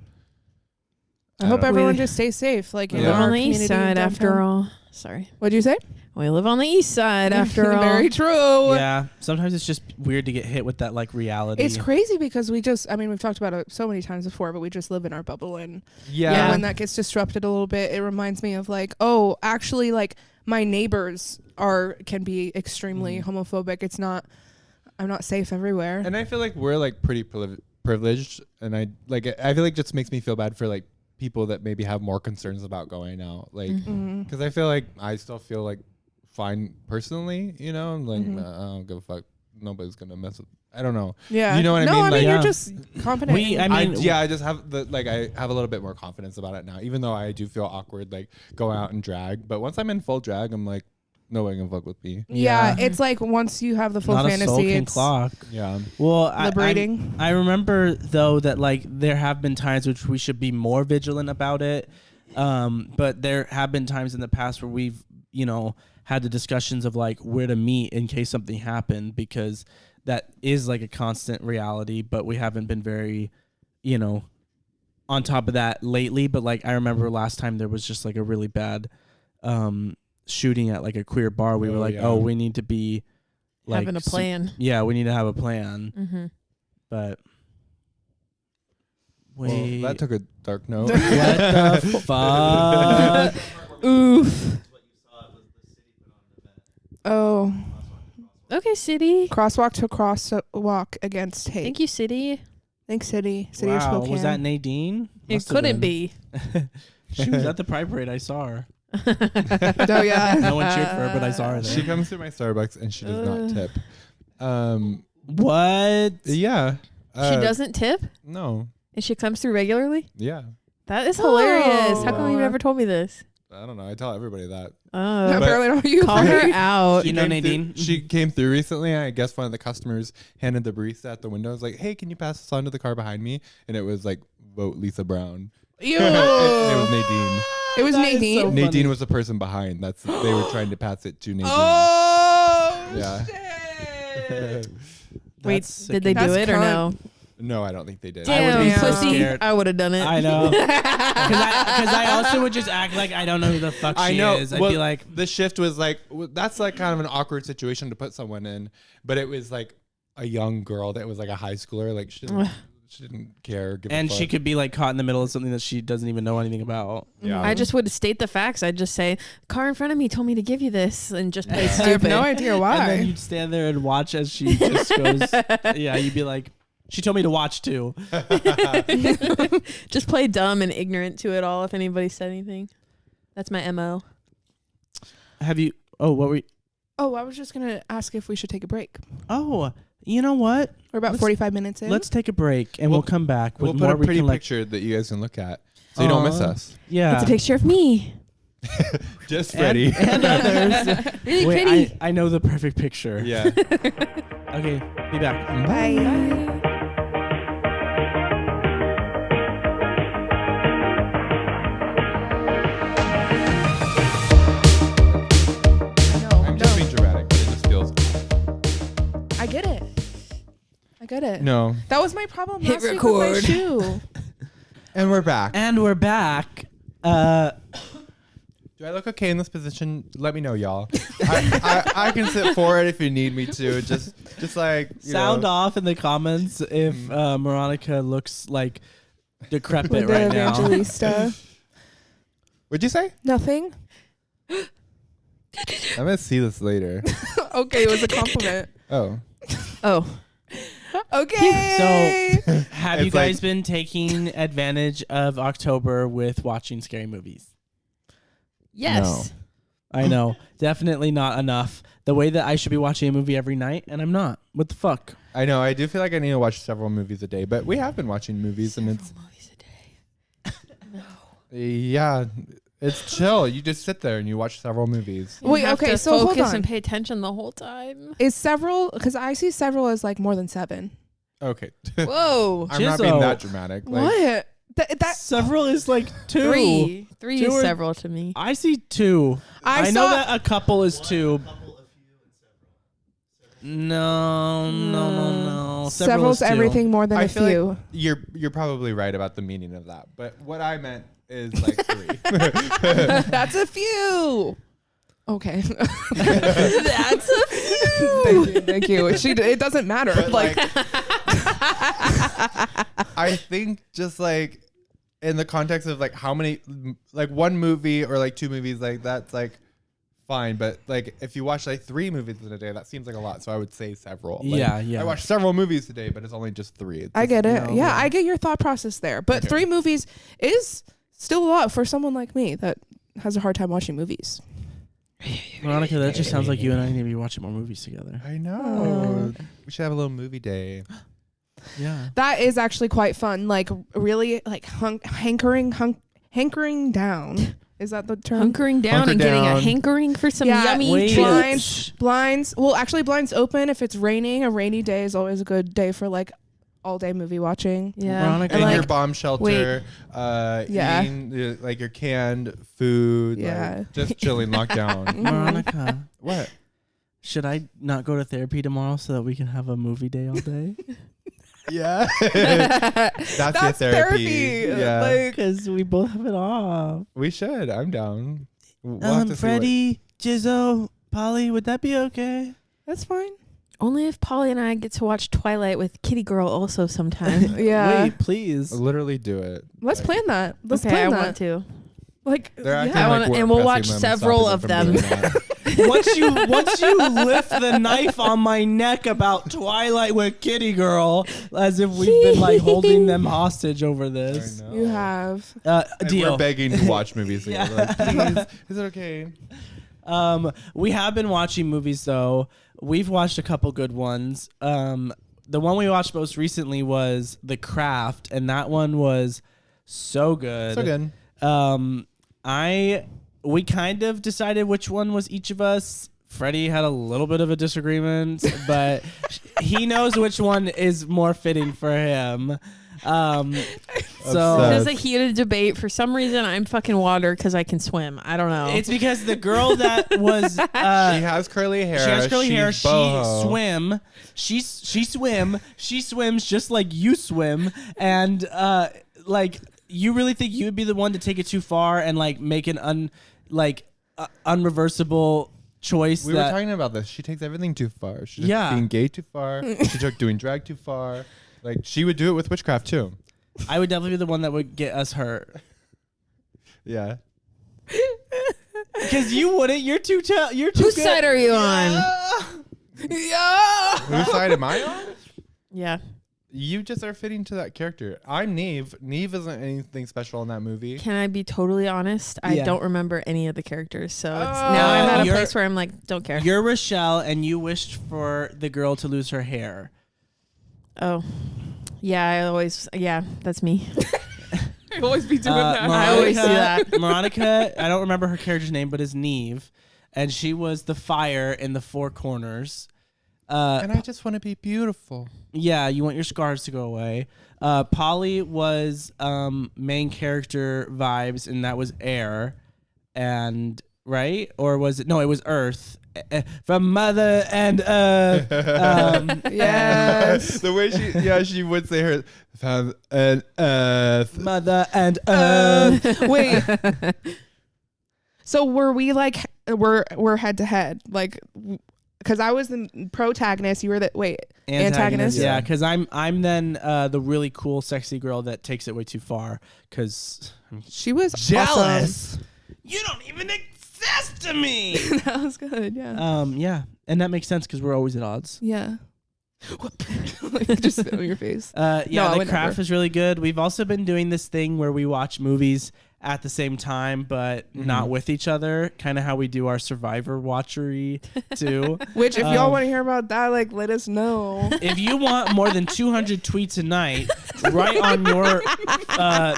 I I hope don't- everyone We- just stays safe. Like We in live our on the east community side after downtown. all. Sorry. What'd you say? We live on the east side after all. Very true. Yeah, sometimes it's just weird to get hit with that like reality. It's crazy because we've talked about it so many times before, but we just live in our bubble, and yeah, when that gets disrupted a little bit, it reminds me of like, oh, actually, like my neighbors can be extremely homophobic. I'm not safe everywhere. and I feel like we're like pretty privileged, and I feel like it just makes me feel bad for like people that maybe have more concerns about going out, like because I feel like I still feel like fine personally, I'm like I don't give a fuck, nobody's gonna mess with, I don't know. Yeah. You know what I no, mean? I mean, Like, you're yeah. just confident. I just have I have a little bit more confidence about it now, even though I do feel awkward like going out and drag, but once I'm in full drag, I'm like, nobody can fuck with me. Yeah, it's like once you have the full not a soul fantasy, can it's clock. Yeah. Well, liberating. I remember though that like there have been times which we should be more vigilant about it. But there have been times in the past where we've, had the discussions of like where to meet in case something happened, because that is like a constant reality, but we haven't been very, on top of that lately. But like, I remember last time there was just like a really bad, shooting at like a queer bar. We were like, yeah. we need to be like Having a plan. yeah, we need to have a plan. Mm-hmm. But Well, that took a dark note. what the fuck? Oof. Oh, Okay, City. crosswalk to crosswalk against hate. Thank you, City. Thanks, City. City of Wow, Spokane. was that Nadine? It Must have couldn't been. be. She was at the Pride Parade. I saw her. Oh yeah. No one cheered for her, but I saw her there. She comes to my Starbucks and she does not tip. What? Yeah. She doesn't tip, No. and she comes through regularly. Yeah. That is hilarious. How come Oh. you never told me this? I don't know. I tell everybody that. Oh, Apparently not you. call her out. You know came Nadine? She came through recently. I guess one of the customers handed the barista at the window. Was like, "Hey, can you pass this on to the car behind me?" And it was like, "Vote Lisa Brown." Ew. And it was Nadine. It was That is Nadine. so funny. Nadine was the person behind. They were trying to pass it to Nadine. Oh Yeah. shit. Wait, That's did they do That's it or no? No, I don't think they did. I would Damn, be so pussy. scared. I would have done it. I know. Because I also would just act like I don't know who the fuck she I know. is. I'd Well, be like, the shift was like, that's like kind of an awkward situation to put someone in, but it was like a young girl that was like a high schooler. Like she didn't care. Give a and she fuck. could be like caught in the middle of something that she doesn't even know anything about. Yeah. I just would state the facts. I'd just say, car in front of me told me to give you this, and just play I have stupid. no idea And then why. you'd stand there and watch as she just goes. Yeah, you'd be like, she told me to watch too. Just play dumb and ignorant to it all if anybody said anything. That's my MO. Have you? Oh, what were? You, Oh, I was just gonna ask if we should take a break. oh, you know what? We're about Let's- 45 minutes in. Let's take a break and we'll come back with We'll put more a pretty recollect. picture that you guys can look at, so you don't miss Aw. us. Yeah. It's a picture of me. Just And- Freddie. and others. Really Wait, pretty. I know the perfect picture. Yeah. Okay, be back. Bye. I'm just being dramatic, but it just feels. I get it. I get it. No. That was my problem Hit last week with my record. shoe. And we're back. And we're back. Do I look okay in this position? Let me know, y'all. I can sit forward if you need me to. Just like Sound off in the comments if Moronica looks like decrepit With the right now. Evangelista. What'd you say? Nothing. I'm gonna see this later. Okay, it was a compliment. Oh. Oh, Okay. So, have you It's like- guys been taking advantage of October with watching scary movies? yes. I know, definitely not enough. The way that I should be watching a movie every night, and I'm not. What the fuck? I know. I do feel like I need to watch several movies a day, but we have been watching movies, and it's Movies a day. yeah, it's chill. You just sit there and you watch several movies. Wait, You have okay, to so hold focus on. and pay attention the whole time. Is several, because I see several as like more than 7. Okay. Whoa. I'm not being Jizzo. that dramatic. Like, What? That Several is like 2. Three Two is or- several to me. I see 2. I know saw- that a couple is 2. Couple, a few, and several. No. several's is 2. everything more than I a feel like few. you're probably right about the meaning of that, but what I meant is like 3. That's a few. Okay. That's a Thank you. It doesn't matter. But, Like, I think just like in the context of like how many, like one movie or like 2 movies, like that's like fine. But like if you watch like 3 movies in a day, that seems like a lot. So I would say several. Like, Yeah. I watched several movies today, but it's only just 3. It's I just, get it. No, Yeah, yeah. I get your thought process there. But Okay. 3 movies is still a lot for someone like me that has a hard time watching movies. Veronica, that just sounds like you and I need to be watching more movies together. I know. We should have a little movie day. Yeah. That is actually quite fun. Like really like hankering down. Is that the term? hunkering down Hunker and getting down. a hankering for some Yeah, yummy wait. treats. Blinds. Well, actually blinds open if it's raining. A rainy day is always a good day for like all day movie watching. Yeah. Veronica, In like- your bomb shelter, Yeah. eating like your canned food, Yeah. like, just chilling, locked down. Veronica, What? should I not go to therapy tomorrow so that we can have a movie day all day? Yeah, that's your therapy. Yeah, Like, Because we both have it off. we should. I'm down. We'll have to see what- Freddie, Jizzo, Polly, would that be okay? that's fine. Only if Polly and I get to watch Twilight with Kitty Girl also sometime. Yeah. Wait, please. Literally do it. Let's Like, plan that. Let's okay, I plan want that. to. Like They're acting I like wanna- we're and we'll pressing watch them and several stopping of from them. doing that. once you lift the knife on my neck about Twilight with Kitty Girl, as if we've been like holding them hostage over this. You have. And Deal. we're begging to watch movies together. Like, please, is it okay? We have been watching movies though. We've watched a couple good ones. The one we watched most recently was The Craft, and that one was so good. So good. We kind of decided which one was each of us. Freddie had a little bit of a disagreement, but he knows which one is more fitting for him. So There's a heated debate. For some reason, I'm fucking water because I can swim. I don't know. it's because the girl that was She has curly hair. she has curly hair. She's boho. She swims just like you swim, and like you really think you would be the one to take it too far and like make an unreversible choice? We were talking about this. She takes everything too far. She took Yeah. being gay too far. She took doing drag too far. Like she would do it with witchcraft too. I would definitely be the one that would get us hurt. Yeah. Because you wouldn't. You're too you're too Whose good. side are you on? Yeah. Whose side am I on? Yeah. You just are fitting to that character. I'm Neve. Neve isn't anything special in that movie. Can I be totally honest? I Yeah. don't remember any of the characters, so it's, Oh. now I'm at a You're- place where I'm like, don't care. You're Rochelle, and you wished for the girl to lose her hair. Oh, yeah. That's me. I always be doing that. I always do that. Moronica, I don't remember her character's name, but is Neve, and she was the fire in the Four Corners. And I just want to be beautiful. Yeah, you want your scars to go away. Polly was main character vibes, and that was air, and right, or was it? No, it was earth. From Mother and Earth. Yes. The way she would say her from an earth. Mother and Earth. Wait. So were we like we're head to head, like, because I was the protagonist, you were the antagonist. Yeah, because I'm then the really cool, sexy girl that takes it way too far. Because She was jealous. You don't even exist to me. Awesome. That was good. Yeah. Yeah, and that makes sense because we're always at odds. Yeah. Like, just spit on your face. Yeah, No, I The would Craft never. is really good. We've also been doing this thing where we watch movies at the same time, but not with each other. Kind of how we do our Survivor watchery too. Which, if y'all want to hear about that, like, let us know. If you want more than 200 tweets a night, right on your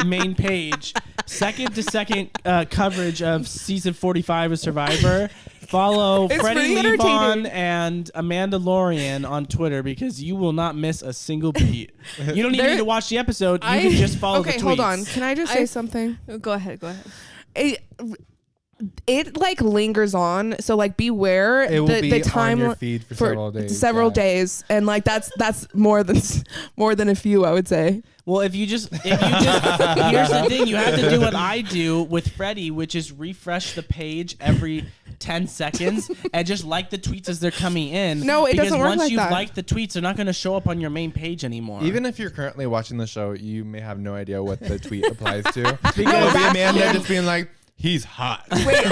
main page, second to second coverage of season 45 of Survivor. Follow It's Freddie pretty Levon entertaining. and Amanda Lorian on Twitter because you will not miss a single beat. You don't even need to watch the episode. You can just follow the tweets. Okay, hold on. Can I just say something? Go ahead. It like lingers on, so like beware. It will the be time on your feed for several days. Several yeah. days, and like that's more than a few, I would say. Well, if you just here's the thing, you have to do what I do with Freddie, which is refresh the page every 10 seconds and just like the tweets as they're coming in. No, it doesn't work once like you've that. liked the tweets, they're not going to show up on your main page anymore. Even if you're currently watching the show, you may have no idea what the tweet applies to. Because It'll be Amanda just being like, he's hot. Wait,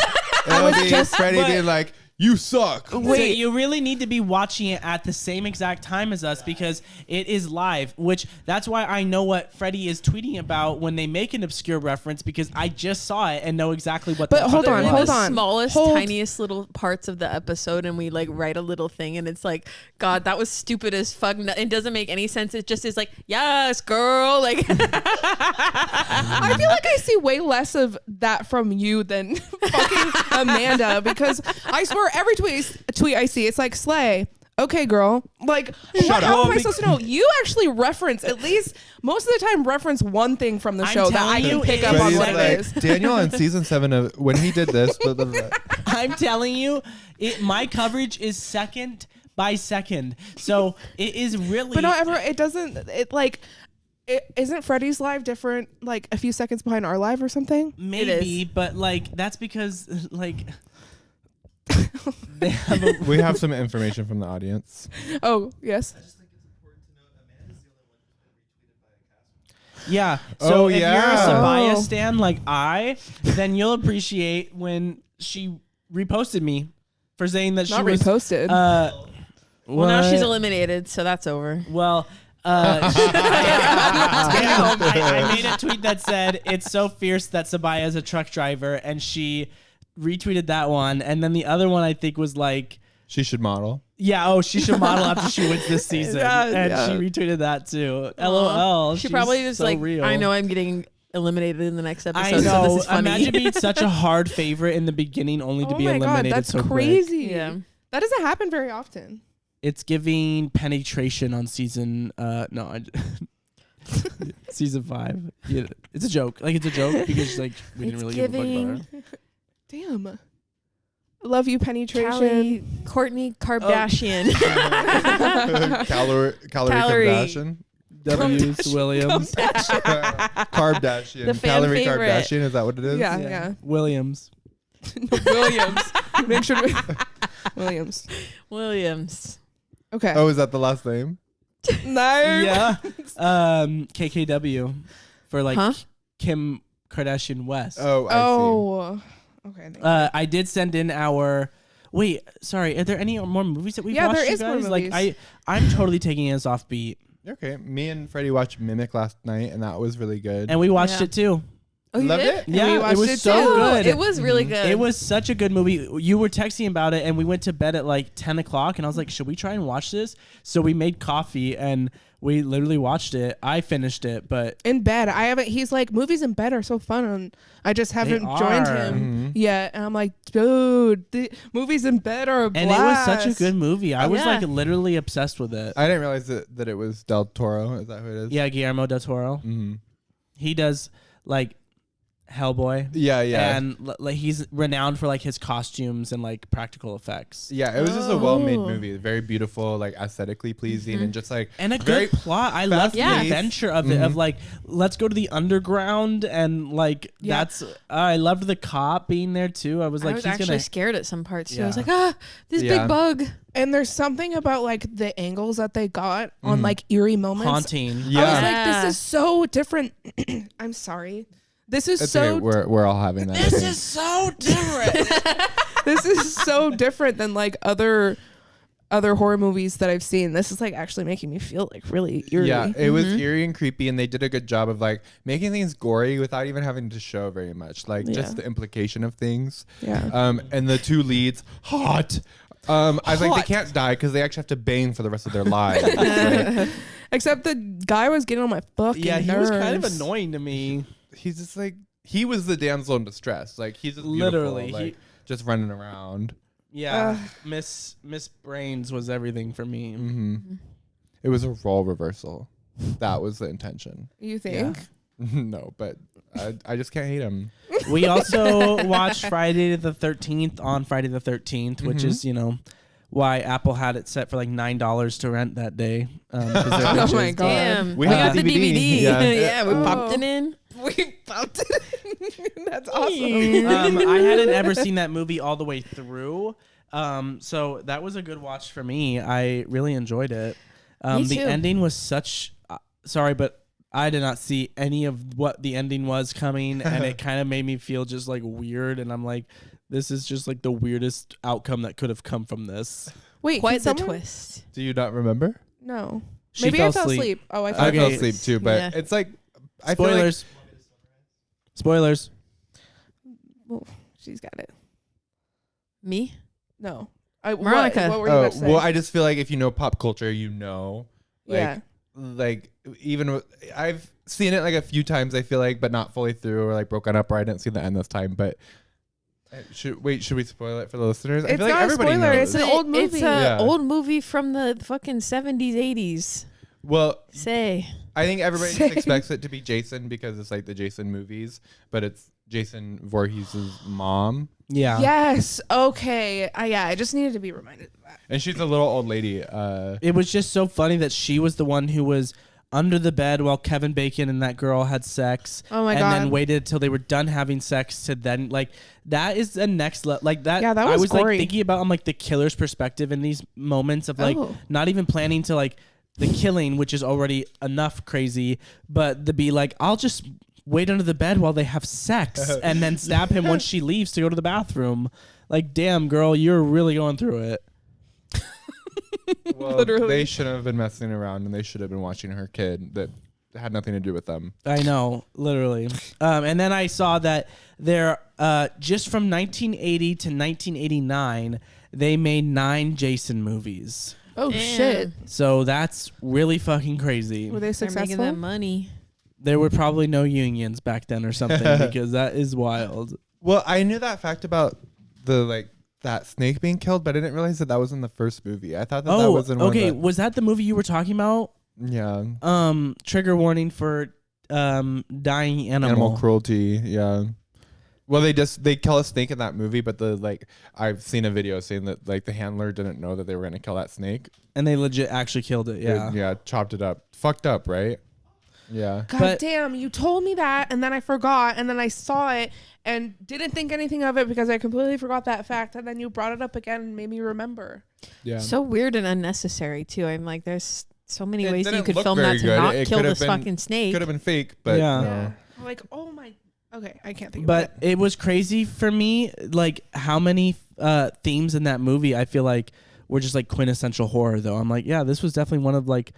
It'll be just- Freddie but- being like, you suck. So you really need to be watching it at the same exact time as us because it is live, which that's why I know what Freddie is tweeting about when they make an obscure reference because I just saw it and know exactly what But the hold fuck on, it hold was. on. Smallest, Hold. tiniest little parts of the episode, and we like write a little thing, and it's like, God, that was stupid as fuck. It doesn't make any sense. It just is like, yes, girl. Like, I feel like I see way less of that from you than fucking Amanda, because I swear every tweet I see, it's like, slay. Okay, girl. Like, how am I supposed to know? You actually reference, at least most of the time, reference one thing from the I'm show that I telling can you, pick it up is on He's what like- it is. Daniel in season 7 of when he did this. I'm telling you, my coverage is second by second. So it is really. But not ever. It doesn't. It like. Isn't Freddie's live different, like a few seconds behind our live or something? Maybe, but like that's because like they have a, We have some information from the audience. Oh yes. I just think it's important to note Amanda's the only one who's been retweeted by a cast member. yeah. So Oh, if yeah. you're a Sabaya Oh. stan like I, then you'll appreciate when she reposted me. for saying that Not she was reposted. Well, now she's what? eliminated, so that's over. Well, I made a tweet that said, "It's so fierce that Sabaya is a truck driver," and she retweeted that one. And then the other one I think was like, She should model. "Yeah, she should model after she wins this season," and she retweeted that too. LOL. She she's probably just so like, real. I know I'm getting eliminated in the next episode. I So this know. is funny. Imagine being such a hard favorite in the beginning, only to Oh be my God, eliminated that's so quick. crazy. Yeah. That doesn't happen very often. It's giving penetration on season season 5. Yeah, it's a joke. Like it's a joke because like we didn't really give a fuck about her. Damn. I love you, penetration. Courtney Kardashian. Calorie Kardashian. W's Williams. Kardashian. The fan Calorie favorite. Kardashian. Is that what it is? Yeah. Williams. Williams. Make sure Williams. Williams. Okay. Oh, is that the last name? No. Yeah. KKW for like Huh? Kim Kardashian West. Oh, I see. Oh. Okay. I did send in our. Wait, sorry. Are there any more movies that we've Yeah, watched? there you is more guys? Like movies. I'm totally taking us off beat, Okay. Me and Freddie watched Mimic last night, and that was really good. and we watched Yeah. it too. Oh, you Loved did? it? Yeah, we it watched was it so too. good. It was really good. It was such a good movie. You were texting about it, and we went to bed at like 10 o'clock, and I was like, should we try and watch this? So we made coffee, and we literally watched it. I finished it, but In bed. I haven't. He's like, movies in bed are so fun. And I just haven't joined are. him yet. And I'm like, dude, the movies in bed are a and blast. it was such a good movie. I was Yeah. like literally obsessed with it. I didn't realize that it was Del Toro. Is that who it is? Yeah, Guillermo del Toro. Mm-hmm. He does like Hellboy. Yeah, yeah. And like he's renowned for like his costumes and like practical effects. Yeah, it was just a well-made Oh. movie. Very beautiful, like aesthetically pleasing, and just like And a very good plot. I love the fast-paced. adventure of it. Of like, let's go to the underground and like Yeah. that's. I loved the cop being there too. I was like, I was he's actually gonna. scared at some parts too. I was Yeah. like, this Yeah. big bug. And there's something about like the angles that they got on like eerie moments. Haunting. I was yeah. like, this is so different. I'm sorry. This is It's so okay. We're all having that. I think. so different. this is so different than like other horror movies that I've seen. This is like actually making me feel like really eerie. Yeah, it was eerie and creepy, and they did a good job of like making things gory without even having to show very much, like Yeah. just the implication of things. Yeah. And the two leads, hot. I was like, they can't die because they actually have to bang for the rest of their lives. Like, Except the guy was getting on my fucking Yeah, he nerves. was kind of annoying to me. he's just like, he was the damsel in distress. Like he's just beautiful, Literally, like, just running around. Yeah, Miss Brains was everything for me. Mm-hmm. It was a role reversal. That was the intention. You think? No, but I just can't hate him. We also watched Friday the 13th on Friday the 13th, which is, you know, why Apple had it set for like $9 to rent that day. Oh my God. Damn. We We had got the the DVD. DVD. Yeah. Yeah, we popped Oh. it in. We bumped it. That's awesome. I hadn't ever seen that movie all the way through. So that was a good watch for me. I really enjoyed it. Me The too. ending was such, sorry, but I did not see any of what the ending was coming, and it kind of made me feel just like weird. And I'm like, this is just like the weirdest outcome that could have come from this. Wait, Quite the can someone- twist. Do you not remember? No. She Maybe fell I fell asleep. asleep. Oh, I I fell fell Okay. asleep too, but Yeah. it's like I feel like Spoilers. Spoilers. Oh, she's got it. Me? No. Moronica. What were you about to say? well, I just feel like if you know pop culture, you know, like, Yeah. like even I've seen it like a few times. I feel like, but not fully through, or like broken up, or I didn't see the end this time. But should we spoil it for the listeners? I It's feel like not a everybody spoiler, knows. it's an old movie. It's an Yeah. old movie from the fucking 70s, 80s. Well, Say. I think everybody Same. just expects it to be Jason because it's like the Jason movies, but it's Jason Voorhees' mom, Yeah. Yes. Okay. Yeah, I just needed to be reminded of that. and she's a little old lady. It was just so funny that she was the one who was under the bed while Kevin Bacon and that girl had sex. Oh my and God. then waited till they were done having sex to then like that is the next like that. Yeah, that I was was gory. like thinking about like the killer's perspective in these moments of like Oh. not even planning to like the killing, which is already enough crazy, but to be like, I'll just wait under the bed while they have sex and then stab him once she leaves to go to the bathroom. Like, damn, girl, you're really going through it. Well, they shouldn't have been messing around, and they should have been watching her kid that had nothing to do with them. I know, literally. And then I saw that there, just from 1980 to 1989, they made 9 Jason movies. Oh, Damn. shit. So that's really fucking crazy. Were they They're successful? making that money. There were probably no unions back then or something because that is wild. Well, I knew that fact about that snake being killed, but I didn't realize that was in the first movie. I thought that was in okay. one of Was that the movie you were talking about? yeah. Trigger warning for dying Animal cruelty, yeah. Well, they kill a snake in that movie, but I've seen a video saying that the handler didn't know that they were gonna kill that snake. And they legit actually killed it. Yeah. Yeah, chopped it up. Fucked up, right? Yeah. God damn, you told me that, and then I forgot, and then I saw it and didn't think anything of it because I completely forgot that fact, and then you brought it up again and made me remember. Yeah. So weird and unnecessary too. I'm like, there's so many It ways you didn't could look film very that to good. not It kill could have this been- fucking snake. Could have been fake, but Yeah. Yeah. Like, oh my. Okay, I can't think of But it. it was crazy for me, like how many themes in that movie I feel like were just like quintessential horror. Though I'm like, yeah, this was definitely one of like.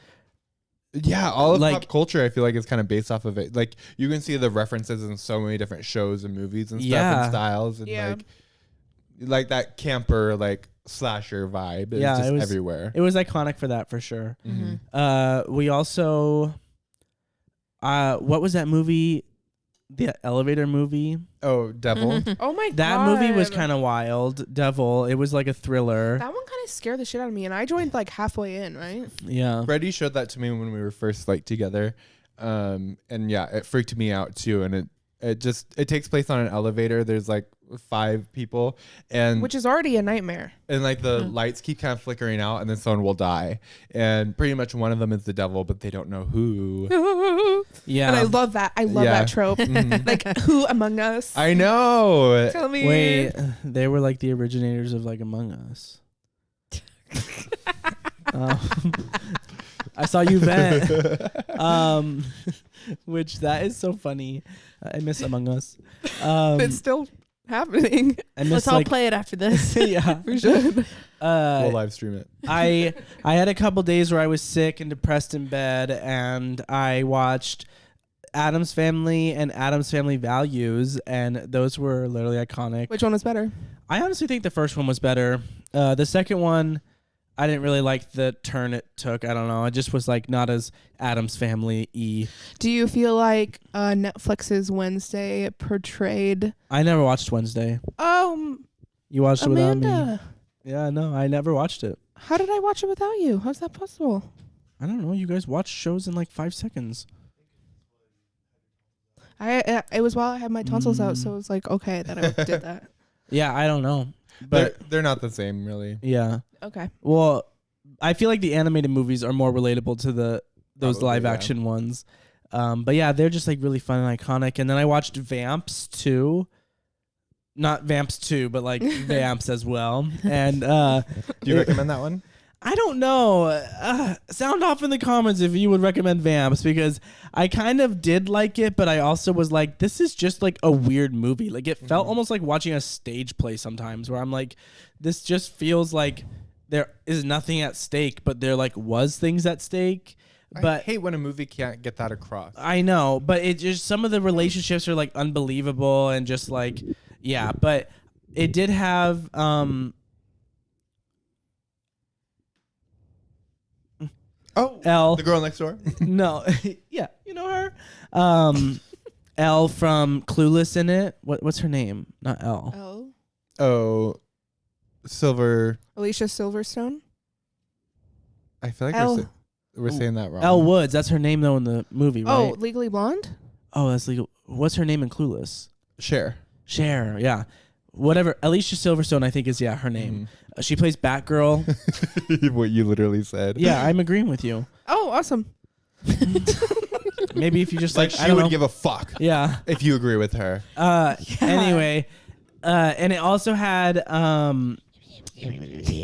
yeah, all of Like- pop culture I feel like is kind of based off of it. Like you can see the references in so many different shows and movies and stuff Yeah. and styles and Yeah. like that camper slasher vibe is Yeah, just it was- everywhere. It was iconic for that for sure. Mhm. We also, what was that movie? The elevator movie. Oh, Devil. Oh my god. That movie was kind of wild. Devil. It was like a thriller. That one kind of scared the shit out of me, and I joined like halfway in, right? Yeah. Freddie showed that to me when we were first together. And yeah, it freaked me out too. And it takes place on an elevator. There's 5 people and Which is already a nightmare. and the lights keep kind of flickering out and then someone will die. And pretty much one of them is the devil, but they don't know who. Yeah. And I love that. I love Yeah. that trope. Mhm. Like, who among us? I know. Tell me. Wait, they were like the originators of Among Us. I saw you vent. Which that is so funny. I miss Among Us. It's still happening. I miss Let's all play it after this. yeah. We should. We'll live stream it. I had a couple days where I was sick and depressed in bed, and I watched Addams Family and Addams Family Values, and those were literally iconic. Which one was better? I honestly think the first one was better. The second one, I didn't really like the turn it took. I don't know. It just was not as Addams Family-y. Do you feel like Netflix's Wednesday portrayed? I never watched Wednesday. You watched it without me. Amanda, Yeah, no, I never watched it. how did I watch it without you? How's that possible? I don't know. You guys watch shows in 5 seconds. It was while I had my tonsils out, so it was okay that I did that. Yeah, I don't know. But They're not the same, really. yeah. Okay. Well, I feel like the animated movies are more relatable to those Probably, live yeah. action ones. But yeah, they're just really fun and iconic. And then I watched Vamps too. Not Vamps 2, but Vamps as well. And Do you recommend that one? I don't know. Sound off in the comments if you would recommend Vamps, because I kind of did like it, but I also was like, this is just a weird movie. It felt almost like watching a stage play sometimes, where I'm like, this just feels like there is nothing at stake, but there was things at stake. I But hate when a movie can't get that across. I know, but it just, some of the relationships are unbelievable and just yeah, but it did have Oh, Elle. the girl next door. No, yeah, you know her. Elle from Clueless in it. What's her name? Not Elle. Oh. Oh, Silver. Alicia Silverstone. I feel like Elle. we're saying that wrong. Elle Woods. That's her name though in the movie, right? Oh, Legally Blonde. Oh, that's legal. What's her name in Clueless? Cher. Cher. Yeah. Whatever. Alicia Silverstone, I think is her name. She plays Batgirl. What you literally said. Yeah, I'm agreeing with you. Oh, awesome. Maybe if you just Like I she don't would know. give a fuck Yeah. if you agree with her. Anyway, and it also had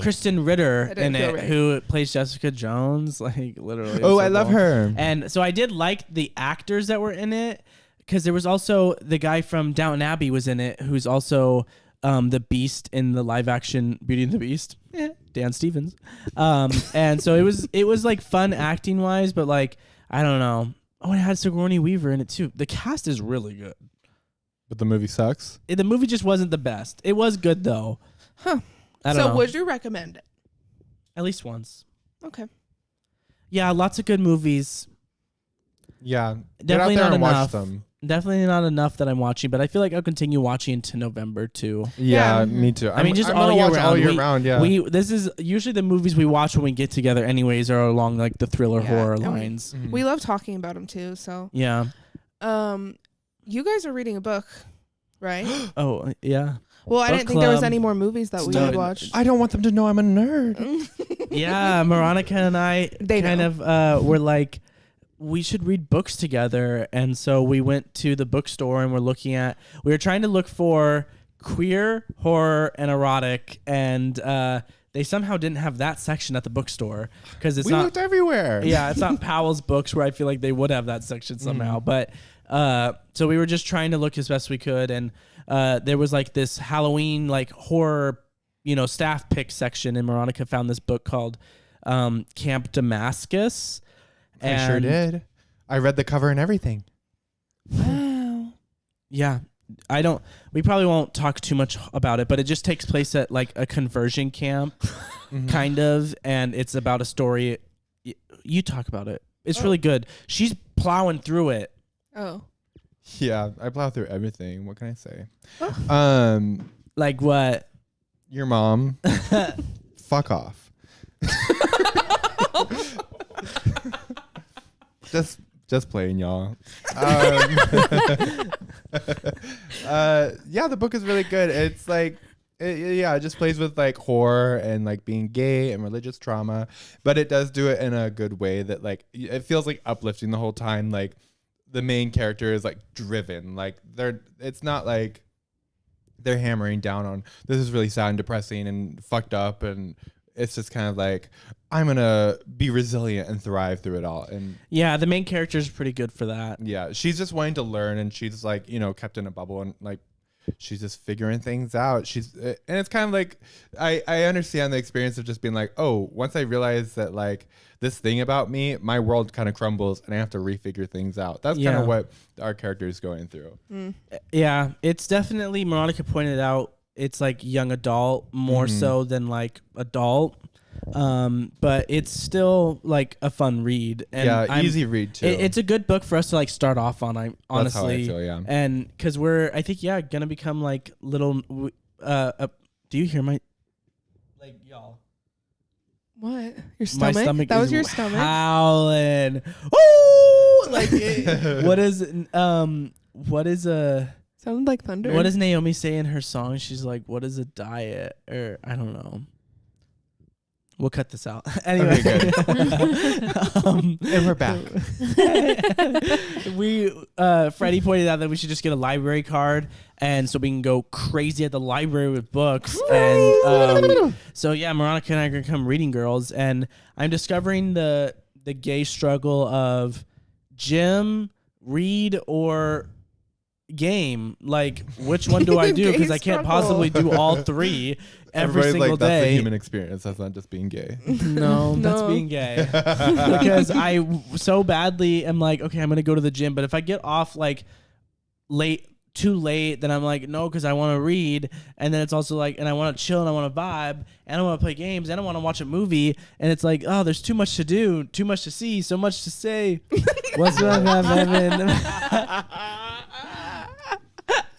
Kristen Ritter That didn't in feel it, right. who plays Jessica Jones. Literally. Oh, so I love cool. her. And so I did like the actors that were in it, because there was also the guy from Downton Abbey was in it, who's also the Beast in the live action Beauty and the Beast. Dan Stevens. And so it was like fun acting wise, but like I don't know. Oh, it had Sigourney Weaver in it too. The cast is really good. But the movie sucks. The movie just wasn't the best. It was good though. Huh. I don't know. would you recommend it? At least once. Okay. Yeah, lots of good movies. Yeah. Definitely Get out there not and enough. watch them. Definitely not enough that I'm watching, but I feel like I'll continue watching into November too. Yeah, Yeah. me too. I mean, just I'm all gonna year watch round. all year round. Yeah. This is usually the movies we watch when we get together. Anyways, are along like the thriller Yeah, horror and we- lines. Mhm. We love talking about them too. So, Yeah. you guys are reading a book, right? Oh yeah. Well, I Book didn't think there was club. any more movies that we Stop. would watch. I don't want them to know I'm a nerd. Yeah. Moronica and I They kind know. of were like, we should read books together, and so we went to the bookstore and we were trying to look for queer, horror, and erotic, and they somehow didn't have that section at the bookstore because it's We not. looked everywhere. Yeah, it's not Powell's books where I feel like they would have that section somehow. But so we were just trying to look as best we could, and there was like this Halloween like horror, staff pick section, and Moronica found this book called Camp Damascus. I sure And- did. I read the cover and everything. Wow. Yeah. We probably won't talk too much about it, but it just takes place at like a conversion camp, kind of, and it's about a story. You talk about it. It's really good. She's plowing through it. Oh. Yeah, I plow through everything. What can I say? Oh. Like what? Your mom. Fuck off. Just playing, y'all. Yeah, the book is really good. It's like, it just plays with like horror and like being gay and religious trauma, but it does do it in a good way that like it feels like uplifting the whole time. Like the main character is like driven. Like it's not like they're hammering down on this is really sad and depressing and fucked up, and it's just kind of like I'm gonna be resilient and thrive through it all. And Yeah, the main character is pretty good for that. yeah, she's just wanting to learn, and she's like, kept in a bubble, and like she's just figuring things out. And it's kind of like I understand the experience of just being like, oh, once I realize that like this thing about me, my world kind of crumbles and I have to refigure things out. That's kind Yeah. of what our character is going through. Yeah, it's definitely, Moronica pointed out, it's like young adult more so than like adult. But it's still like a fun read. And Yeah, easy read too. It's a good book for us to like start off on. Honestly, That's how I feel, yeah. And because we're, I think, gonna become like little. Do you hear my? Like y'all. What? Your stomach? My stomach. That is was your stomach? howling. Ooh! Like what is a. Sounded like thunder. What does Naomi say in her song? She's like, "What is a diet?" Or I don't know. We'll cut this out. Anyway, Okay, and we're back. Freddie pointed out that we should just get a library card, and so we can go crazy at the library with books. And so yeah, Moronica and I are gonna come reading girls, and I'm discovering the gay struggle of gym, read, or game. Like, which one do I do? Because I can't possibly do all three every Everybody's single like, that's the day. human experience. That's not just being gay. No, that's No. being gay. Because I so badly am like, okay, I'm gonna go to the gym, but if I get off like too late, then I'm like, no, because I want to read, and then it's also like, and I want to chill, and I want to vibe, and I want to play games, and I want to watch a movie, and it's like, oh, there's too much to do, too much to see, so much to say. What's wrong, Evan?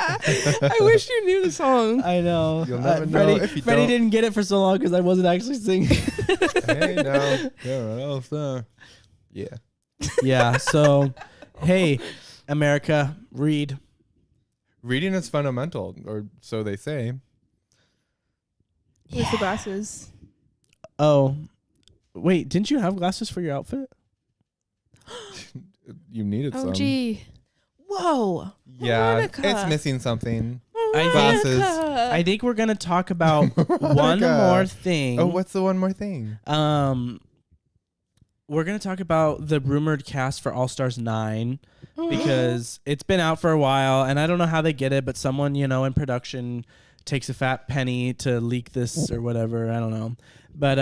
I wish you knew the song. I know. You'll never know Freddie, if you Freddie don't. didn't get it for so long because I wasn't actually singing. Hey, no. Yeah, what else? Yeah. Yeah. So, hey, America, read. Reading is fundamental, or so they say. Where's the glasses? Oh, wait, didn't you have glasses for your outfit? You needed Oh, some. gee. Whoa. Yeah, Moronica. it's missing something. Glasses. Moronica. I think we're gonna talk about one Moronica. more thing. Oh, what's the one more thing? we're gonna talk about the rumored cast for All Stars 9 because it's been out for a while, and I don't know how they get it, but someone in production takes a fat penny to leak this or whatever. I don't know, but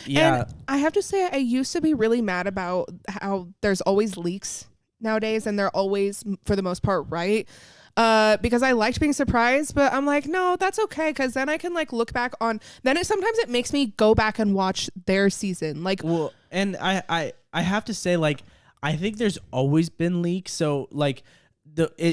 yeah. And I have to say, I used to be really mad about how there's always leaks nowadays, and they're always, for the most part, right. Because I liked being surprised, but I'm like, no, that's okay, because then I can like look back on. Then sometimes it makes me go back and watch their season, like. Well, and I have to say, like, I think there's always been leaks, so like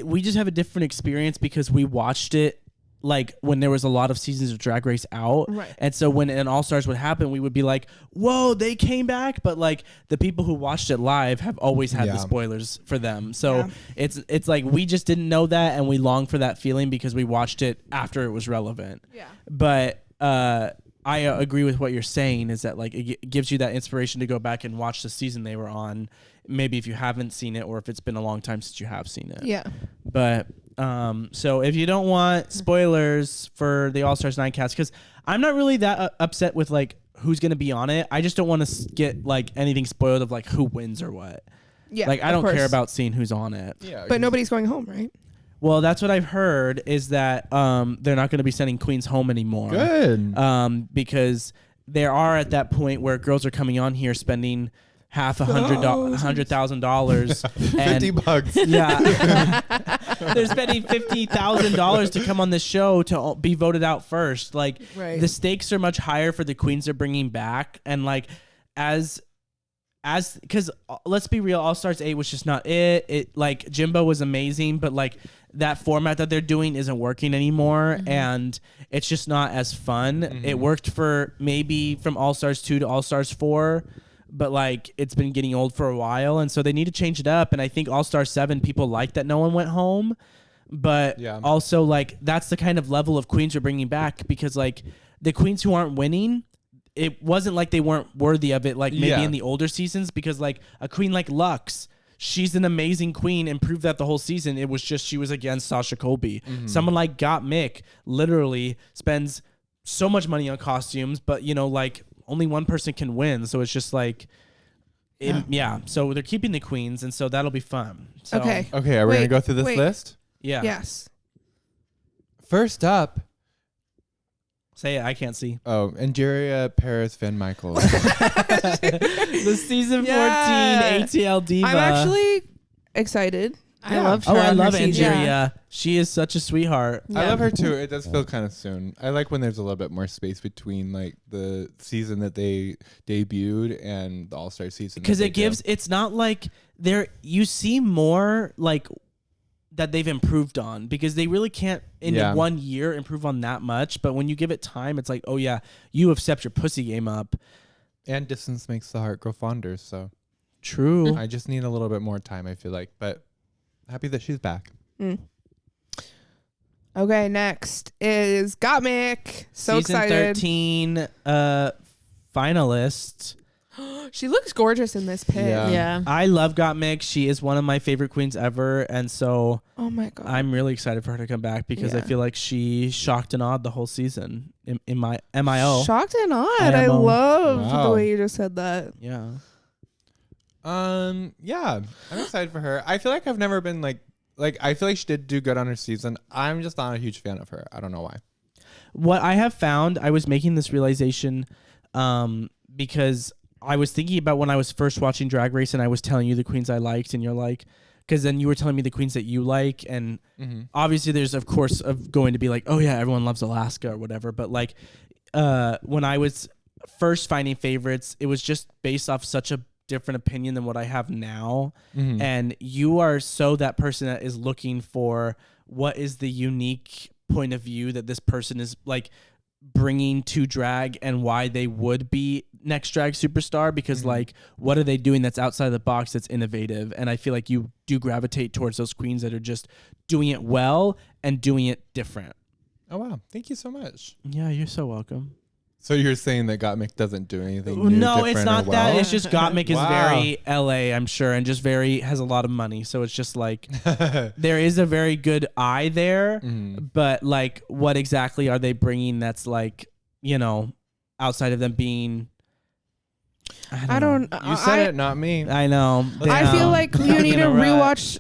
we just have a different experience because we watched it like when there was a lot of seasons of Drag Race out, right. And so when an All Stars would happen, we would be like, whoa, they came back. But like the people who watched it live have always had the spoilers for them, so it's like we just didn't know that, and we long for that feeling because we watched it after it was relevant. But I agree with what you're saying, is that like it gives you that inspiration to go back and watch the season they were on, maybe if you haven't seen it or if it's been a long time since you have seen it. But so if you don't want spoilers for the All Stars 9 cast, because I'm not really that upset with like who's gonna be on it, I just don't want to get like anything spoiled of like who wins or what. Like I don't care about seeing who's on it. But nobody's going home, right? Well, that's what I've heard, is that they're not going to be sending queens home anymore. Good. Because they are at that point where girls are coming on here spending $100,000. $50. Yeah. They're spending $50,000 to come on the show to be voted out first. Like, the stakes are much higher for the queens they're bringing back. And like, because let's be real, All Stars 8 was just not it. It like Jimbo was amazing, but like that format that they're doing isn't working anymore, and it's just not as fun. It worked for maybe from All Stars 2 to All Stars 4, but like it's been getting old for a while, and so they need to change it up. And I think All Star 7 people like that no one went home, but also like that's the kind of level of queens we're bringing back, because like the queens who aren't winning, it wasn't like they weren't worthy of it, like maybe in the older seasons, because like a queen like Lux, she's an amazing queen and proved that the whole season. It was just she was against Sasha Colby. Someone like Got Mick literally spends so much money on costumes, but like only one person can win, so it's just like so they're keeping the queens, and so that'll be fun. So, okay, are we gonna go through this list? Yes. First up, say it, I can't see. Oh, Angeria Paris Van Michael. The season 14 ATL diva. I'm actually excited. I love her. Oh, I love season. Angeria. She is such a sweetheart. I love her too. It does feel kind of soon. I like when there's a little bit more space between like the season that they debuted and the All-Star season. Because it's not like you see more like that they've improved on, because they really can't in 1 year improve on that much. But when you give it time, it's like, oh yeah, you have stepped your pussy game up. And distance makes the heart grow fonder. So true. I just need a little bit more time, I feel like, but happy that she's back. Okay, next is Gottmik. So Season excited. 13 finalist. She looks gorgeous in this pit. Yeah. I love Gottmik. She is one of my favorite queens ever, and so oh my god, I'm really excited for her to come back, because I feel like she shocked and awed the whole season. In my MIO. Shocked and awed. I love the way you just said that. Yeah. Yeah, I'm excited for her. I feel like I've never been like I feel like she did do good on her season. I'm just not a huge fan of her. I don't know why. What I have found, I was making this realization because I was thinking about when I was first watching Drag Race and I was telling you the queens I liked, and you're like, because then you were telling me the queens that you like, and obviously there's of course of going to be like, oh yeah, everyone loves Alaska or whatever, but like when I was first finding favorites, it was just based off such a different opinion than what I have now. And you are so that person that is looking for what is the unique point of view that this person is like bringing to drag and why they would be next drag superstar, because like what are they doing that's outside of the box that's innovative? And I feel like you do gravitate towards those queens that are just doing it well and doing it different. Oh wow, thank you so much. Yeah, you're so welcome. So you're saying that Gottmik doesn't do anything new, no, it's not or that. well? It's just Gottmik is very LA, I'm sure, and just has a lot of money. So it's just like there is a very good eye there, but like what exactly are they bringing that's like, outside of them being I don't. You said it, not me. I know. I feel Damn. like you need In to a rut. rewatch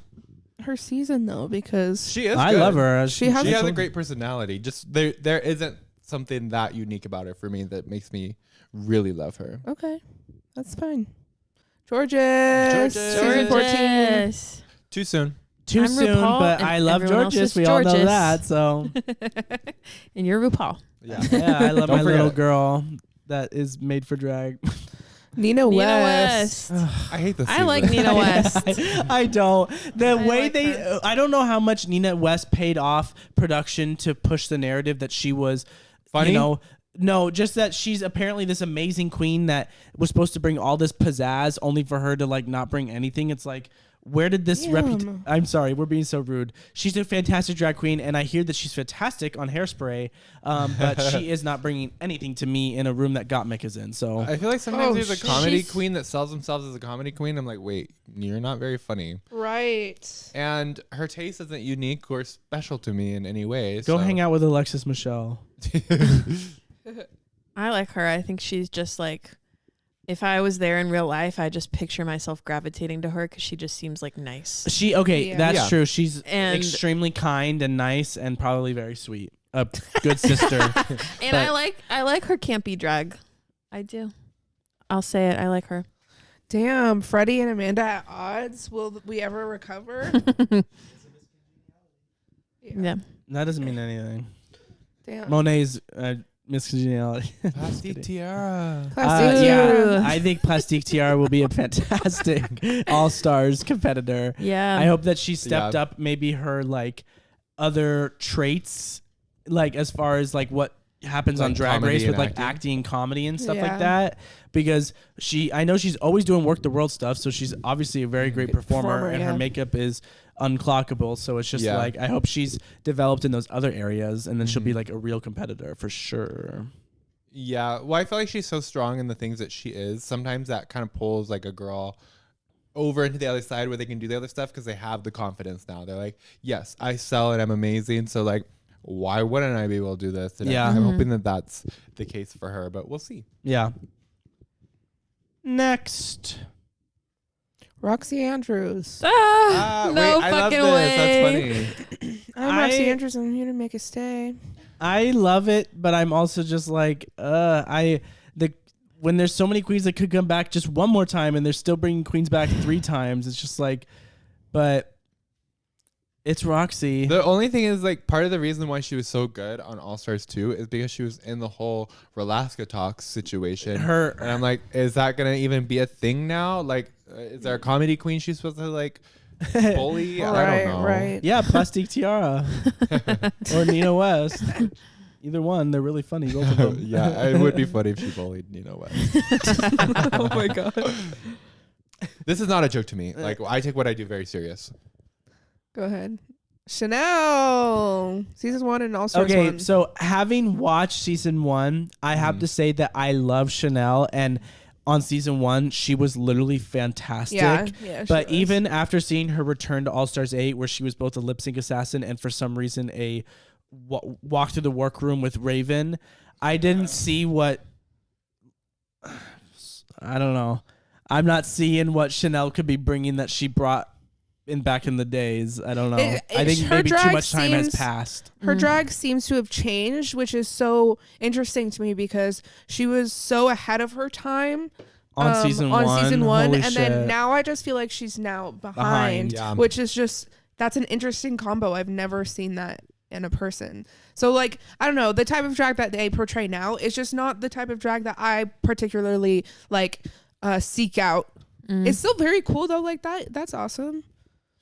her season though, because She is. I good. love her. She has She has a great personality. Just there isn't something that unique about her for me that makes me really love her. okay, that's fine. Georges. Season 14. Gorgeous. Too soon. Too I'm soon, RuPaul but and I love everyone else Georges. is We all know Georges. that. So And you're RuPaul. Yeah. yeah, I love Don't my forget little it. girl that is made for drag. Nina West. I hate this. I like Nina West. I don't. The way like they, her. I don't know how much Nina West paid off production to push the narrative that she was Funny? You know, no, just that she's apparently this amazing queen that was supposed to bring all this pizzazz, only for her to like not bring anything. It's like, where did this reputation? I'm sorry, we're being so rude. She's a fantastic drag queen, and I hear that she's fantastic on Hairspray, but she is not bringing anything to me in a room that Gottmik is in. So I feel like sometimes there's a comedy She's- queen that sells themselves as a comedy queen. I'm like, wait, you're not very funny. Right. And her taste isn't unique or special to me in any way. go hang out with Alexis Michelle. I like her. I think she's just like, if I was there in real life, I just picture myself gravitating to her because she just seems like nice. She okay, Yeah. that's Yeah. true. She's And- extremely kind and nice, and probably very sweet. A good sister. And I like her campy drag. I do. I'll say it. I like her. Damn, Freddie and Amanda at odds. Will we ever recover? Yeah. That doesn't mean anything. Damn. Monet's miscongeniality. Plastic tiara. Plastic Yeah, Tiara. I think Plastique Tiara will be a fantastic All Stars competitor. Yeah. I hope that she stepped Yeah. up maybe her like other traits, like as far as like what happens Like on Drag comedy Race with and like acting? acting, comedy, and stuff Yeah. like that. Because I know she's always doing Work the World stuff, so she's obviously a very great performer, and her yeah. makeup is unclockable. So it's just Yeah. like I hope she's developed in those other areas, and then she'll be Mhm. like a real competitor for sure. Yeah. Well, I feel like she's so strong in the things that she is. Sometimes that kind of pulls like a girl over into the other side where they can do the other stuff because they have the confidence now. They're like, yes, I sell and I'm amazing. So like, why wouldn't I be able to do this? And Yeah. I'm Mhm. hoping that that's the case for her, but we'll see. Yeah. Next. Roxy Andrews. No wait, I love fucking this. way. That's funny. I'm Roxy Andrews. I'm here to make a stay. I love it, but I'm also just like, when there's so many queens that could come back just one more time, and they're still bringing queens back 3 times. It's just like, but it's Roxy. The only thing is, like, part of the reason why she was so good on All Stars 2 is because she was in the whole Relaska Talks situation. And I'm like, is that going to even be a thing now? Like, is there a comedy queen she's supposed to, like, bully? I don't know. Right. Yeah, Plastique Tiara or Nina West. Either one, they're really funny. Both of them. Yeah, it would be funny if she bullied Nina West. Oh my god. This is not a joke to me. Like, I take what I do very serious. Go ahead. Chanel. Season 1 and All Stars Okay, 1. so having watched season 1, I have to say that I love Chanel, and on season 1, she was literally fantastic. Yeah, But she was. even after seeing her return to All Stars 8, where she was both a lip sync assassin and for some reason a walk through the workroom with Raven, I didn't see what. I don't know. I'm not seeing what Chanel could be bringing that she brought in back in the days. I don't know. I think her maybe too drag much time has seems- passed. Her drag seems to have changed, which is so interesting to me because she was so ahead of her time On season 1. and Holy then shit. now I just feel like she's now behind, Yeah. which is just that's an interesting combo. I've never seen that in a person. So like I don't know, the type of drag that they portray now is just not the type of drag that I particularly like seek out. It's still very cool though. Like that's awesome.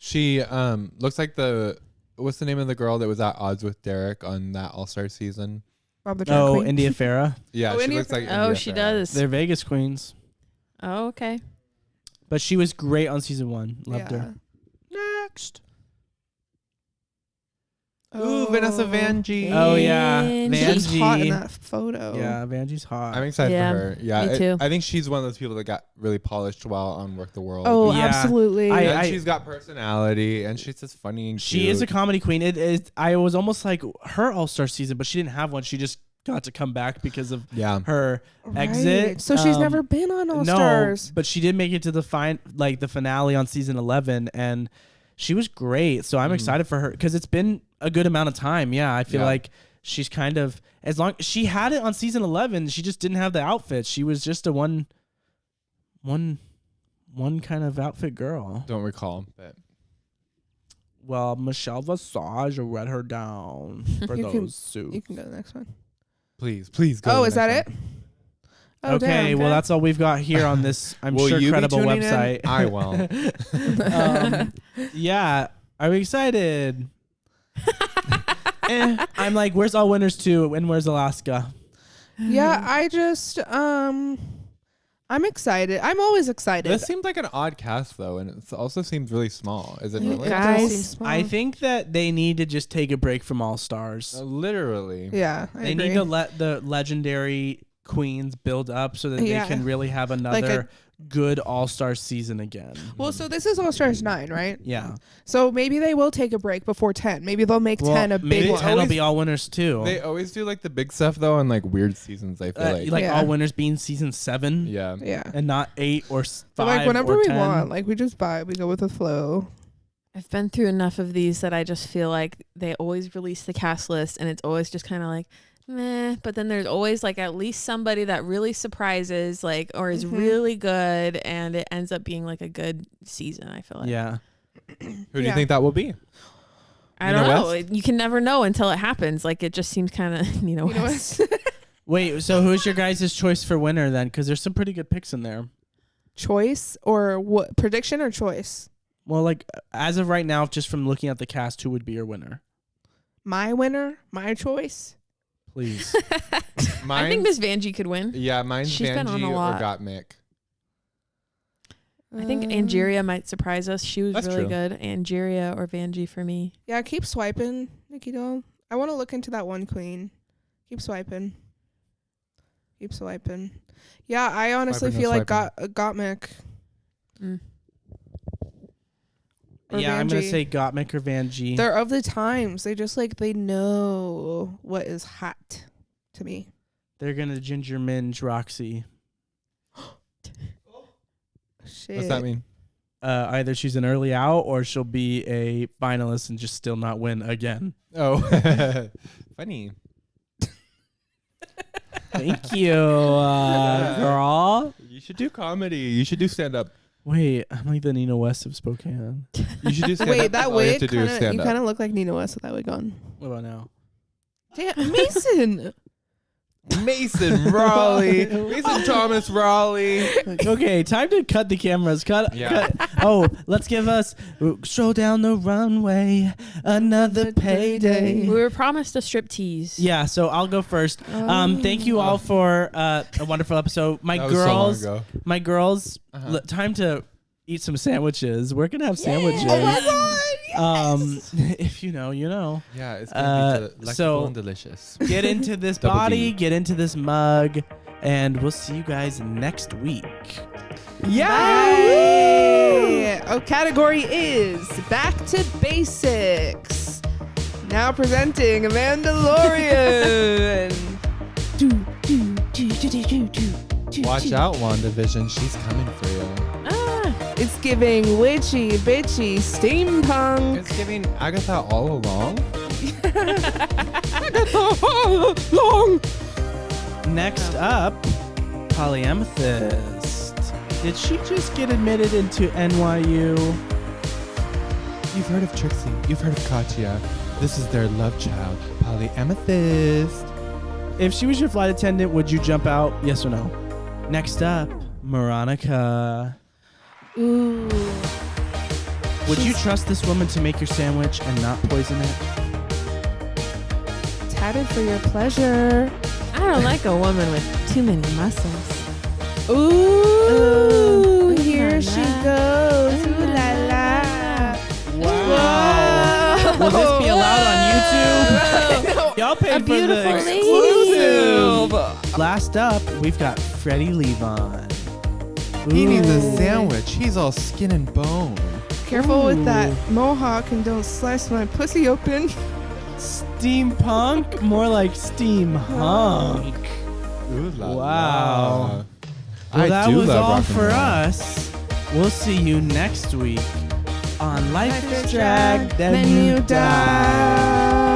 She looks like what's the name of the girl that was at odds with Derek on that All Star season? Bob the drag Oh, queen. India Farah. Yeah, Oh, she India looks like. Oh, India she Farah. does. They're Vegas queens. Oh, okay. But she was great on season 1. Loved her. Next. Ooh, Vanessa Vanjie. Oh, yeah. Vanjie. She's hot in Vanjie. that photo. Yeah, Vanjie's hot. I'm excited Yeah, for her. Yeah, me too. I think she's one of those people that got really polished well on Work the World. Oh, Yeah. absolutely. And she's got personality, and she's just funny and She is a cute. comedy queen. It is. I was almost like her All-Star season, but she didn't have one. She just got to come back because of Yeah. her Right. exit. So she's never been on All no, Stars. but she did make it to the the finale on season 11, and she was great. So I'm excited for her because it's been a good amount of time. Yeah, I feel like she's kind of she had it on season 11. She just didn't have the outfit. She was just a one kind of outfit girl. Don't recall, but Well, Michelle Visage read her down for those suits. You can go to the next one. please go. Oh, to is the that next it? one. Oh, Okay, damn. well, that's all we've got here on this, I'm Will sure, you be credible tuning in? website. I will. Yeah. Are we excited? I'm like, where's All Winners 2 and where's Alaska? Yeah, I just I'm excited. I'm always excited. This seems like an odd cast though, and it also seems really small. Is it really? It does Guys, seem small. I think that they need to just take a break from All Stars. Literally. Yeah, I They agree. need to let the legendary queens build up so that they can really have another good All-Star season again. Well, so this is All Stars 9, right? Yeah. So maybe they will take a break before 10. Maybe they'll make 10 a big maybe one. 10 will be All Winners too. They always do like the big stuff though, on like weird seasons. I feel like. Yeah. All Winners being season 7. Yeah. Yeah. And not 8 or 5 But like whenever or we 10. want, like we just buy, we go with the flow. I've been through enough of these that I just feel like they always release the cast list and it's always just kind of like, meh. But then there's always like at least somebody that really surprises, like, or is really good, and it ends up being like a good season, I feel like. Yeah. Who do you think that will be? I don't know. You can never know until it happens. Like, it just seems kind of, West. Wait, so who's your guys' choice for winner then? Because there's some pretty good picks in there. Choice or what? Prediction or choice? Well, like, as of right now, just from looking at the cast, who would be your winner? My winner? My choice? Please. I think Miss Vanjie could win. Yeah, mine's She's been on Vanjie a or lot. Gottmik. I think Angeria might surprise us. She was That's really true. good. Angeria or Vanjie for me. Yeah, keep swiping, Nikki doll. I want to look into that one queen. Keep swiping. Keep swiping. Yeah, I honestly Swiping, feel no like swiping. Gottmik. Mm. Or Yeah, I'm going to Vanjie. say Gottmik or Vanjie. They're of the times. They just like, they know what is hot to me. They're going to ginger minge Roxy. Shit. What's that mean? Either she's an early out or she'll be a finalist and just still not win again. Oh, funny. Thank you, girl. You should do comedy. You should do stand up. Wait, I'm like the Nina West of Spokane. You should do stand up. Wait, that All you have wig to do is kinda, stand you up. kind of look like Nina West with that wig on. What about now? Damn, Mason. Mason Raleigh. Mason Thomas Raleigh. Okay, time to cut the cameras. Cut. Oh, let's give us stroll down the runway, another payday. We were promised a strip tease. Yeah, so I'll go first. Thank you all for a wonderful episode. My That was so long girls, ago. time to eat some sandwiches. We're gonna have sandwiches. Oh my God. If you know, you know. Yeah, it's gonna be delectable so and delicious. Get into this Double body, D. get into this mug, and we'll see you guys next week. Yay! Our category is Back to Basics. Now presenting Amanda Lorian. Watch out, WandaVision. She's coming for you. It's giving witchy, bitchy, steampunk. It's giving Agatha all along. Next up, Polyamethyst. Did she just get admitted into NYU? You've heard of Trixie. You've heard of Katya. This is their love child, Polyamethyst. If she was your flight attendant, would you jump out? Yes or no? Next up, Moronica. Ooh. Would you trust this woman to make your sandwich and not poison it? Tatted for your pleasure. I don't like a woman with too many muscles. Ooh, Ooh, here la she la. goes. Ooh la la. Wow. Will this be allowed on YouTube? Y'all paid for the beautiful exclusive. Last up, we've got Freddie Levon. He needs a Ooh. sandwich. He's all skin and bone. Careful with Ooh. that mohawk and don't slice my pussy open. Steampunk? More like steam hunk. Ooh la Wow. la. Well, that do was love all rock and for roll. us. We'll see you next week on Life is Drag, Then You Die.